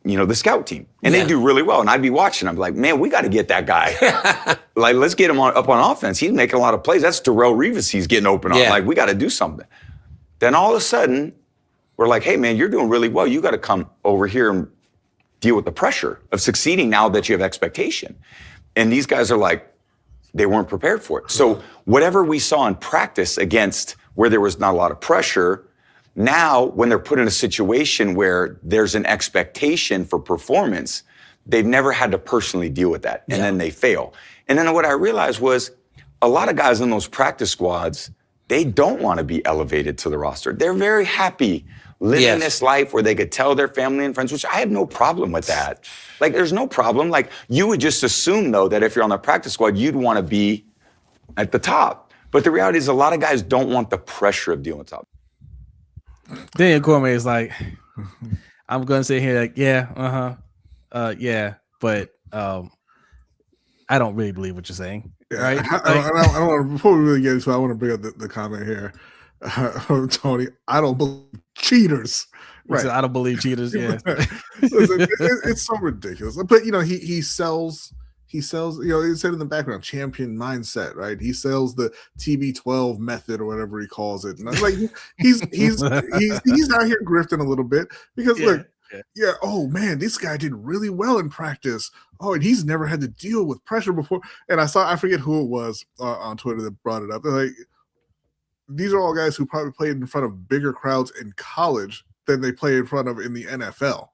the scout team. And they'd do really well. And I'd be watching. I'm like, man, we got to get that guy. Like, let's get him up on offense. He's making a lot of plays. That's Darrell Revis he's getting open on. Like, we got to do something. Then all of a sudden, we're like, hey, man, you're doing really well. You got to come over here and deal with the pressure of succeeding now that you have expectation. And these guys are like, they weren't prepared for it. So whatever we saw in practice against where there was not a lot of pressure, now when they're put in a situation where there's an expectation for performance, they've never had to personally deal with that. And then they fail. And then what I realized was a lot of guys in those practice squads, they don't want to be elevated to the roster. They're very happy living this life where they could tell their family and friends, which I have no problem with that. Like, there's no problem. Like, you would just assume, though, that if you're on the practice squad, you'd want to be at the top. But the reality is a lot of guys don't want the pressure of dealing with top. Daniel Cormier is like, I'm going to sit here like, but I don't really believe what you're saying. Yeah, right? I don't want to, before we really get into it, I want to bring up the comment here. Tony, I don't believe cheaters. Right. I don't believe cheaters. Yeah. It's so ridiculous. But, he sells, it said in the background, champion mindset, right? He sells the TB12 method or whatever he calls it. And I was like, he's out here grifting a little bit because look, oh man, this guy did really well in practice. Oh, and he's never had to deal with pressure before. And I forget who it was on Twitter that brought it up. They're like, these are all guys who probably played in front of bigger crowds in college than they play in front of in the NFL.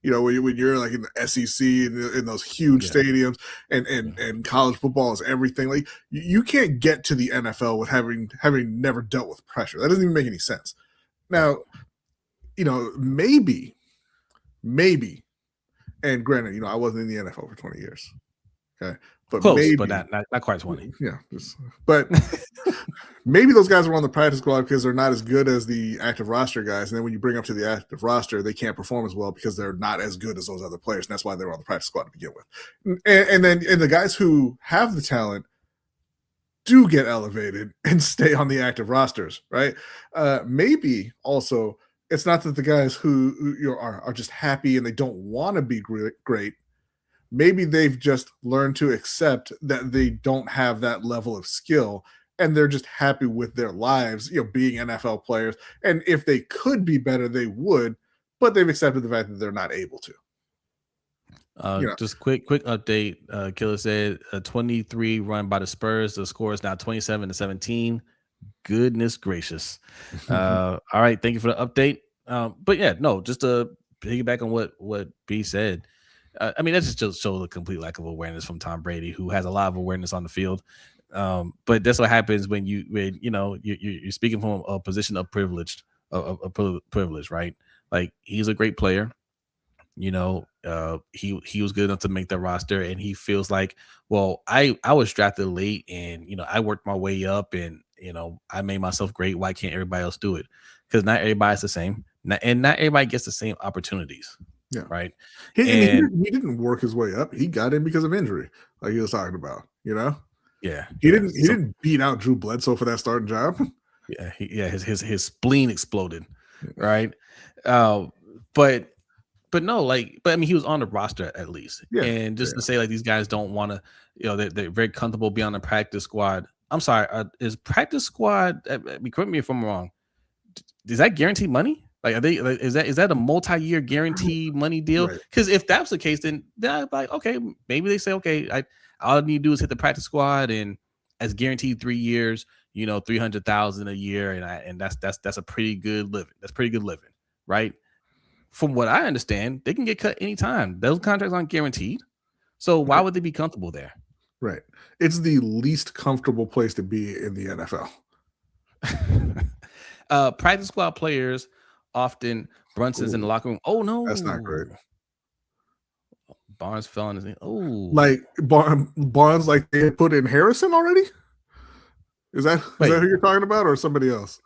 When you're like in the SEC and in those huge stadiums and college football is everything. Like, you can't get to the NFL with having never dealt with pressure. That doesn't even make any sense. Now, maybe, and granted, I wasn't in the NFL for 20 years. Okay. But close, maybe, but not quite 20. Yeah. But maybe those guys are on the practice squad because they're not as good as the active roster guys. And then when you bring them to the active roster, they can't perform as well because they're not as good as those other players. And that's why they're on the practice squad to begin with. And the guys who have the talent do get elevated and stay on the active rosters, right? Maybe also it's not that the guys who are just happy and they don't want to be great. Maybe they've just learned to accept that they don't have that level of skill and they're just happy with their lives, being NFL players. And if they could be better, they would, but they've accepted the fact that they're not able to. Just quick update. Killer said 23 run by the Spurs. The score is now 27-17. Goodness gracious. All right. Thank you for the update. But yeah, no, just to piggyback on what B said. I mean, that just shows a complete lack of awareness from Tom Brady, who has a lot of awareness on the field. But that's what happens when you're speaking from a position of privilege, privilege, right? Like, he's a great player. He was good enough to make the roster, and he feels like, well, I was drafted late, and I worked my way up, and I made myself great. Why can't everybody else do it? Because not everybody's the same, and not everybody gets the same opportunities. Yeah. Right. He didn't work his way up. He got in because of injury, like he was talking about. Yeah. He didn't beat out Drew Bledsoe for that starting job. Yeah. His spleen exploded. Right. But no, I mean, he was on the roster at least. Yeah. And just to say, like, these guys don't want to, they're very comfortable being on the practice squad. I'm sorry. Is practice squad? Correct me if I'm wrong. Is that guaranteed money? Like, are they? Like, is that a multi-year guaranteed money deal? Because if that's the case, then I'm like, okay, maybe they say, okay, all I need to do is hit the practice squad, and as guaranteed 3 years, $300,000 a year, and that's a pretty good living. That's pretty good living, right? From what I understand, they can get cut anytime. Those contracts aren't guaranteed, so why would they be comfortable there? Right. It's the least comfortable place to be in the NFL. Practice squad players. Often Brunson's in the locker room. Oh no, that's not great. Barnes fell on his knee. Oh, like Barnes, like they put in Harrison already. Is that who you're talking about, or somebody else?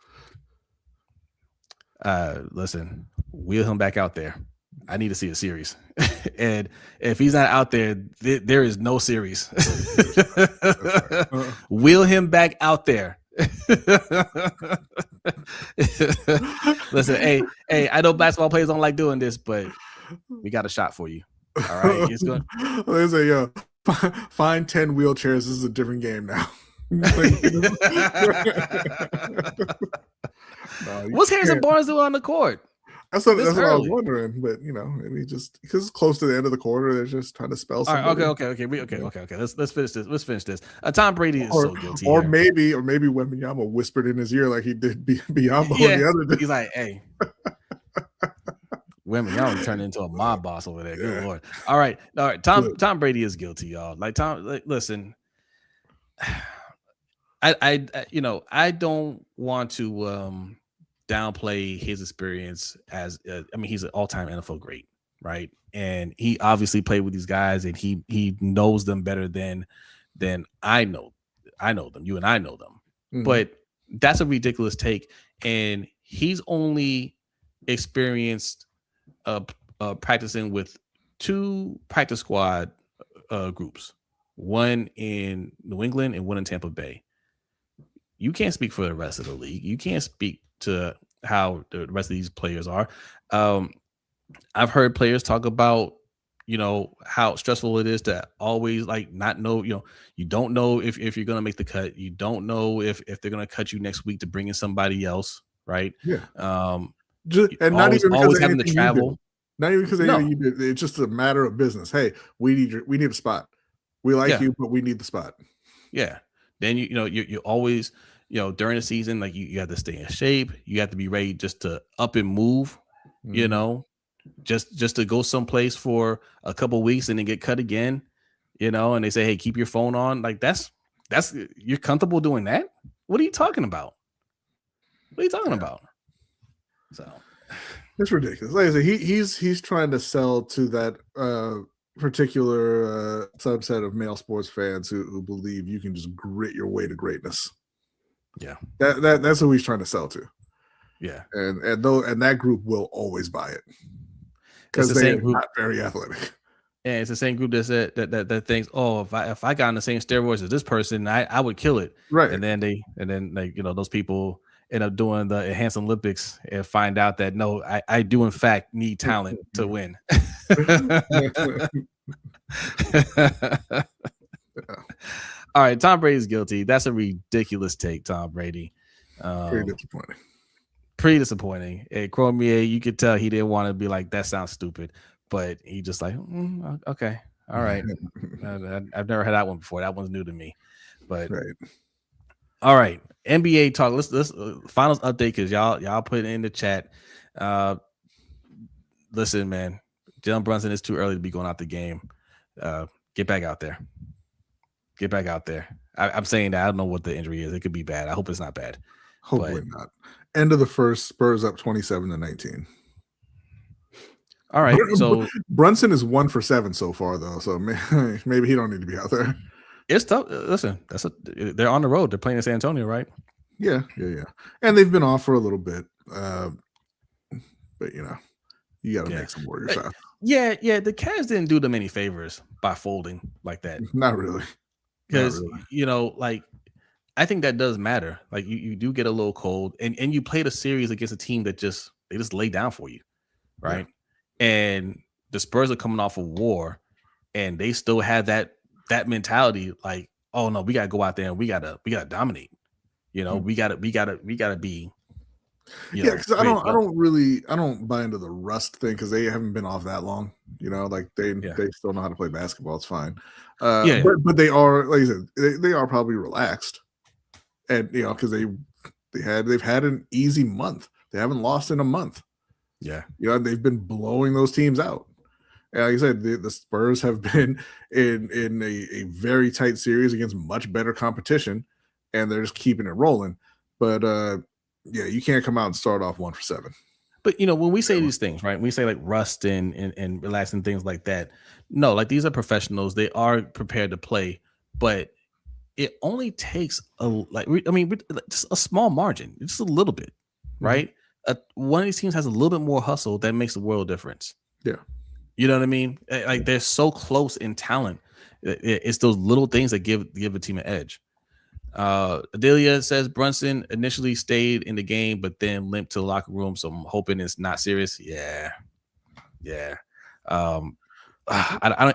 Listen, wheel him back out there. I need to see a series, and if he's not out there, there is no series. Wheel him back out there. Listen, hey, I know basketball players don't like doing this, but we got a shot for you. All right, it's good. They say, find 10 wheelchairs. This is a different game now. What's Harrison Barnes doing on the court? That's what This I was early. wondering. But maybe just because it's close to the end of the quarter, they're just trying to spell All right, somebody. okay. Let's finish this. Let's finish this. Tom Brady is so guilty Or here. maybe Wembanyama whispered in his ear like he did Biyombo Yeah, the other day. he's like, hey, women, y'all turned into a mob boss over there. Good lord. All right. Tom Brady is guilty, y'all. Listen, I don't want to downplay his experience as he's an all-time NFL great, right? And he obviously played with these guys, and he knows them better than I know them. You and I know them, but that's a ridiculous take. And he's only experienced practicing with 2 practice squad groups, one in New England and one in Tampa Bay. You can't speak for the rest of the league. You can't speak to how the rest of these players are. I've heard players talk about, how stressful it is to always not know, you don't know if you're going to make the cut. You don't know if they're going to cut you next week to bring in somebody else. Right. Yeah. And not even always having to travel. Not even because you did. It's just a matter of business. Hey, we need a spot. We like you, but we need the spot. Yeah. Then you always, during the season, you have to stay in shape. You have to be ready just to up and move, just to go someplace for a couple weeks and then get cut again, and they say, hey, keep your phone on. That's you're comfortable doing that? What are you talking about? About? So it's ridiculous. Like I said, he's trying to sell to that particular subset of male sports fans who believe you can just grit your way to greatness. Yeah, that's who he's trying to sell to. Yeah, and that group will always buy it because they're not very athletic. And it's the same group that said that thinks, oh, if I got on the same steroids as this person, I would kill it. Right. And then those people end up doing the enhanced Olympics and find out that no, I do in fact need talent to win. All right, Tom Brady's guilty. That's a ridiculous take, Tom Brady. Pretty disappointing. And Cormier, you could tell he didn't want to be like, that sounds stupid, but he just like, okay, all right. I've never had that one before. That one's new to me. But all right, NBA talk. Let's finals update because y'all put it in the chat. Listen, man, Jalen Brunson is too early to be going out the game. Get back out there. Get back out there. I'm saying that I don't know what the injury is. It could be bad. I hope it's not bad. Hopefully not. End of the first, Spurs up 27-19. All right. So Brunson is 1 for 7 so far, though. So maybe he don't need to be out there. It's tough. Listen, they're on the road. They're playing in San Antonio, right? Yeah. And they've been off for a little bit. But you got to make some Warrior shots. Yeah. The Cavs didn't do them any favors by folding like that. Not really. Because I think that does matter. Like you do get a little cold, and you played a series against a team that they just lay down for you, right? Yeah. And the Spurs are coming off a war, and they still have that mentality. Like, oh no, we gotta go out there and we gotta dominate. We gotta be. Because I don't buy into the rust thing because they haven't been off that long. They still know how to play basketball. It's fine. But they are, like you said, they are probably relaxed, and because they've had an easy month. They haven't lost in a month. Yeah, they've been blowing those teams out. And like I said, the Spurs have been in a very tight series against much better competition, and they're just keeping it rolling. But you can't come out and start off 1 for 7. But when we say these things, right? When we say like rust and relaxing things like that. No, like these are professionals. They are prepared to play, but it only takes just a small margin, just a little bit, right? One of these teams has a little bit more hustle that makes the world difference. Yeah, you know what I mean? Like they're so close in talent. It's those little things that give a team an edge. Adelia says Brunson initially stayed in the game, but then limped to the locker room. So I'm hoping it's not serious. Yeah. I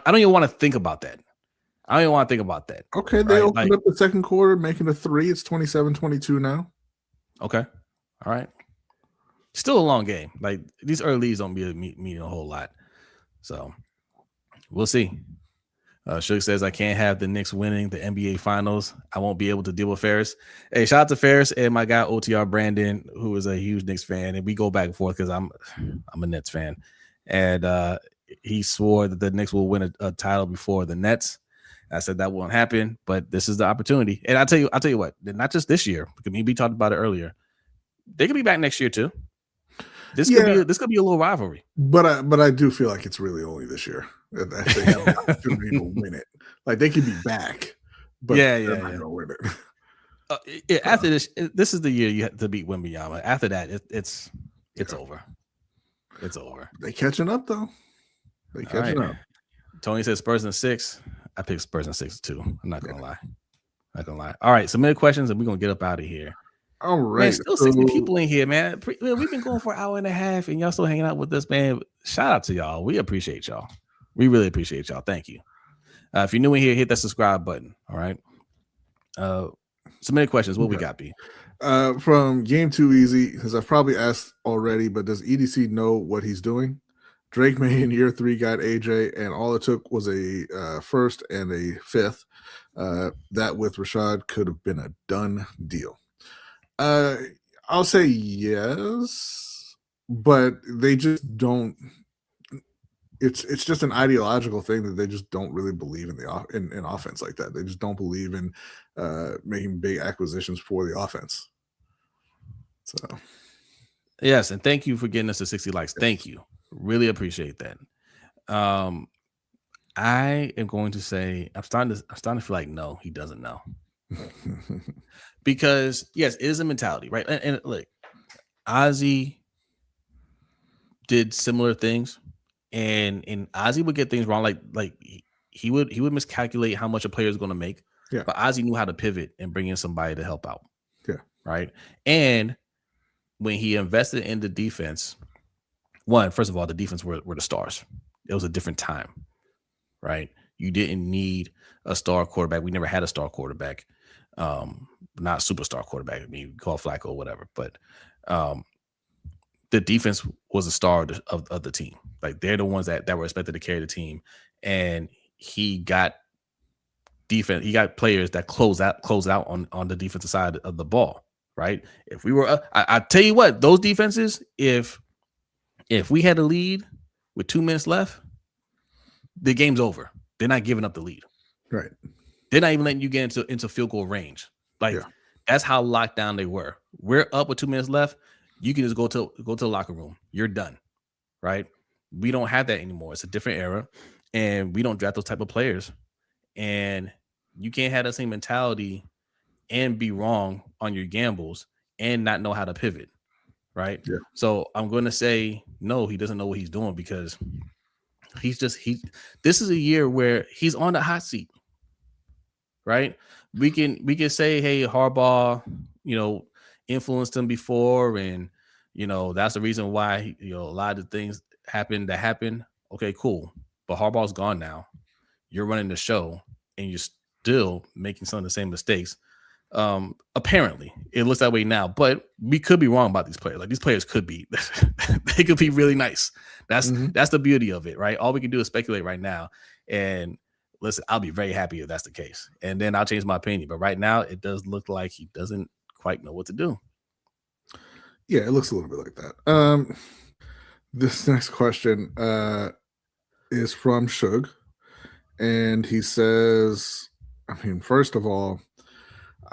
don't even want to think about that. Okay, they opened up the second quarter, making a 3. It's 27-22 now. Okay, all right. Still a long game. Like these early leads don't mean a whole lot. So we'll see. Suge says I can't have the Knicks winning the NBA Finals. I won't be able to deal with Ferris. Hey, shout out to Ferris and my guy OTR Brandon, who is a huge Knicks fan, and we go back and forth because I'm a Nets fan, and he swore that the Knicks will win a title before the Nets. I said that won't happen, but this is the opportunity. And I'll tell you what, not just this year. Because we talked about it earlier. They could be back next year too. This could be a little rivalry. But I do feel like it's really only this year that they have an opportunity to win it. Like they could be back, but they're not gonna win it. After this is the year you have to beat Wembanyama. After that, it's over. It's over. They catching up though. They catching up. Tony says Spurs in 6. I picked Spurs in 6 too. I'm not gonna lie. All right, submit questions and we're gonna get up out of here. All right. Man, still 60 people in here, man. We've been going for an hour and a half and y'all still hanging out with us, man. Shout out to y'all. We appreciate y'all. We really appreciate y'all. Thank you. If you're new in here, hit that subscribe button. All right. Submit questions. What we got, B? From Game Too Easy, because I've probably asked already, but does EDC know what he's doing? Drake May in year 3 got AJ, and all it took was a first and a fifth. That with Rashad could have been a done deal. I'll say yes, but they just don't. It's just an ideological thing that they just don't really believe in offense like that. They just don't believe in making big acquisitions for the offense. So, yes, and thank you for getting us to 60 likes. Thank you, really appreciate that. I am going to say I'm starting to feel like no, he doesn't know. Because yes, it is a mentality, right? And look, Ozzy did similar things, and Ozzy would get things wrong, like he would miscalculate how much a player is going to make. Yeah. But Ozzy knew how to pivot and bring in somebody to help out. Yeah. Right. And when he invested in the defense, first of all, the defense were the stars. It was a different time, right? You didn't need a star quarterback. We never had a star quarterback. Not superstar quarterback. I mean, call Flacco or whatever, but the defense was a star of the team. Like they're the ones that were expected to carry the team, and he got defense. He got players that close out on the defensive side of the ball, right? If we were, I tell you what, those defenses, if we had a lead with 2 minutes left, the game's over. They're not giving up the lead, right? They're not even letting you get into field goal range. Like that's how locked down they were. We're up with 2 minutes left. You can just go to the locker room. You're done, right? We don't have that anymore. It's a different era, and we don't draft those type of players. And you can't have the same mentality and be wrong on your gambles and not know how to pivot, right? Yeah. So I'm going to say no. He doesn't know what he's doing because this is a year where he's on the hot seat. Right? We can say, hey, Harbaugh, influenced him before, and that's the reason why a lot of things happened. Okay, cool. But Harbaugh's gone now. You're running the show, and you're still making some of the same mistakes. Apparently, it looks that way now. But we could be wrong about these players. Like these players could be, they could be really nice. That's the beauty of it, right? All we can do is speculate right now, and listen, I'll be very happy if that's the case. And then I'll change my opinion. But right now, it does look like he doesn't quite know what to do. Yeah, it looks a little bit like that. This next question is from Suge. And he says, first of all,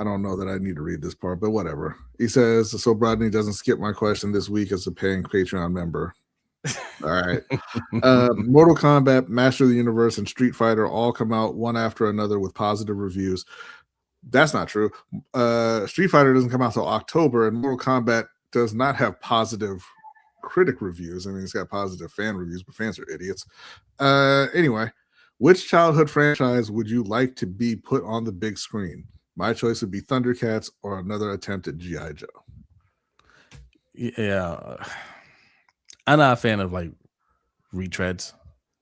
I don't know that I need to read this part, but whatever. He says, so Brodny doesn't skip my question this week as a paying Patreon member. All right. Mortal Kombat, Master of the Universe, and Street Fighter all come out one after another with positive reviews. That's not true. Street Fighter doesn't come out till October, and Mortal Kombat does not have positive critic reviews. It's got positive fan reviews, but fans are idiots. Anyway, which childhood franchise would you like to be put on the big screen? My choice would be Thundercats or another attempt at G.I. Joe. Yeah. I'm not a fan of like retreads.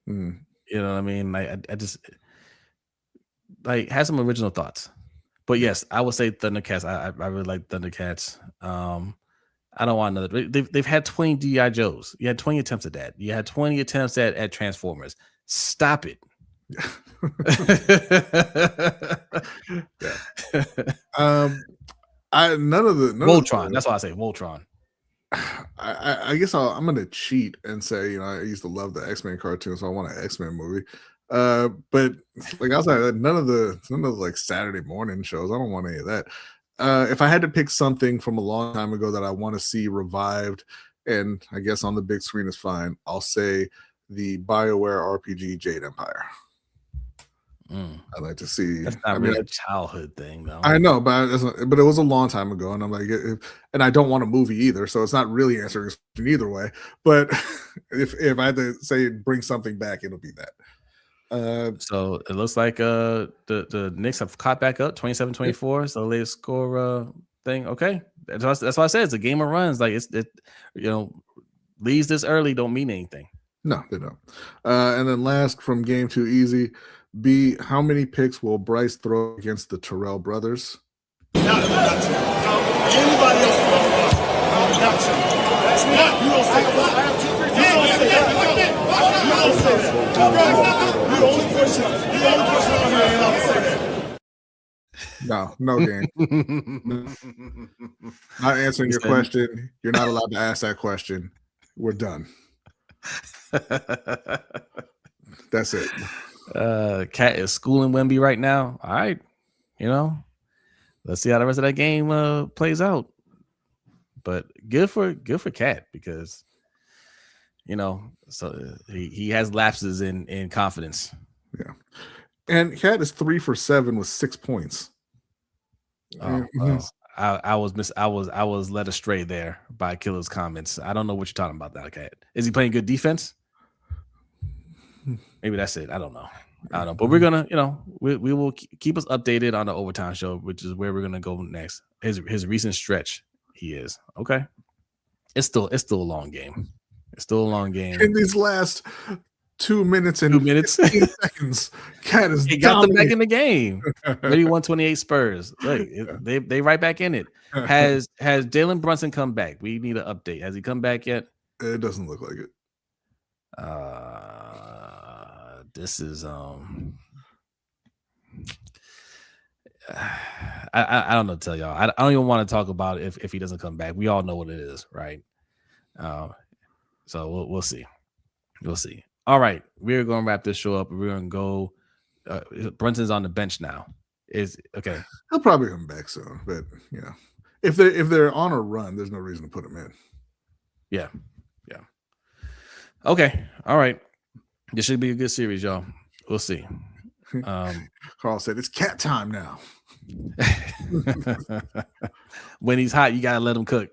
You know what I mean? Like I just like have some original thoughts. But yes, I would say Thundercats. I really like Thundercats. I don't want another. They've had 20 DI Joes. You had 20 attempts at that. You had 20 attempts at Transformers. Stop it. None of the Voltron. That's why I say Voltron. I guess I'm gonna cheat and say, I used to love the X-Men cartoon, so I want an X-Men movie. But like outside of that, none of the like Saturday morning shows. I don't want any of that. If I had to pick something from a long time ago that I want to see revived, and I guess on the big screen is fine, I'll say the BioWare RPG Jade Empire. I'd like to see. That's not really a childhood thing, though. I know, but it was a long time ago, and I'm like, and I don't want a movie either, so it's not really answering this question either way. But if I had to say bring something back, it'll be that. So it looks like the Knicks have caught back up 27-24. So they score thing. Okay, that's why I said it's a game of runs. Like leads this early don't mean anything. No, they don't. And then last from Game Too Easy. B, how many picks will Bryce throw against the Terrell brothers? Not anybody else not you. That's not you. Don't say that. You don't say that. You the only person on here ain't allowed to say that. No game. Not answering your question. You're not allowed to ask that question. We're done. That's it. Cat is schooling Wemby right now. All right, let's see how the rest of that game plays out. But good for Cat because so he has lapses in confidence. Yeah, and Cat is 3 for 7 with 6 points. I was led astray there by Killer's comments. I don't know what you're talking about, that Cat. Is he playing good defense? Maybe that's it. I don't know. But we're gonna, we will keep us updated on the overtime show, which is where we're gonna go next. His recent stretch, he is okay. It's still a long game. It's still a long game. In these last 2 minutes and 15 seconds, Cat is got them back in the game. 31-28 Spurs. Look, they right back in it. Has Jalen Brunson come back? We need an update. Has he come back yet? It doesn't look like it. This is I don't know to tell y'all. I don't even want to talk about it if he doesn't come back. We all know what it is, right? So we'll see. We'll see. All right, we're gonna wrap this show up. We're gonna go. Brunson's on the bench now. Is okay. He'll probably come back soon, but if they're on a run, there's no reason to put him in. Yeah. Okay. All right. This should be a good series, y'all. We'll see. Carl said it's Cat time now. When he's hot, you gotta let him cook.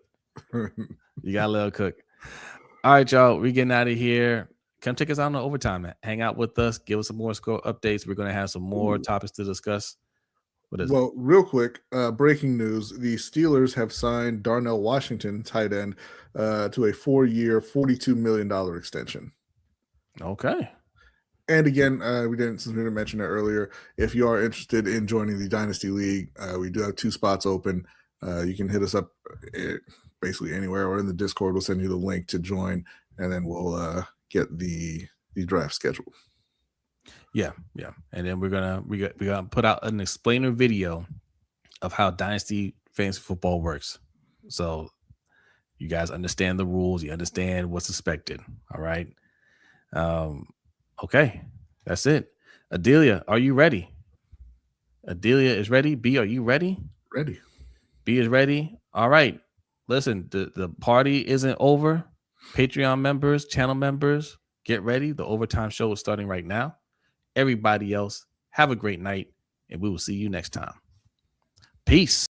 You gotta let him cook. All right, y'all. We're getting out of here. Come check us out on the overtime. Hang out with us. Give us some more score updates. We're gonna have some more topics to discuss. Well, real quick, breaking news: the Steelers have signed Darnell Washington, tight end, to a 4-year, $42 million extension. Okay. And again, since we didn't mention it earlier, if you are interested in joining the Dynasty League, we do have 2 spots open. You can hit us up basically anywhere or in the Discord. We'll send you the link to join, and then we'll get the draft scheduled. Yeah. And then we're gonna put out an explainer video of how Dynasty fantasy football works. So you guys understand the rules, you understand what's expected. All right. Okay, that's it. Adelia, are you ready? Adelia is ready. B, are you ready? Ready. B is ready. All right. Listen, the party isn't over. Patreon members, channel members, get ready. The overtime show is starting right now. Everybody else, have a great night, and we will see you next time. Peace.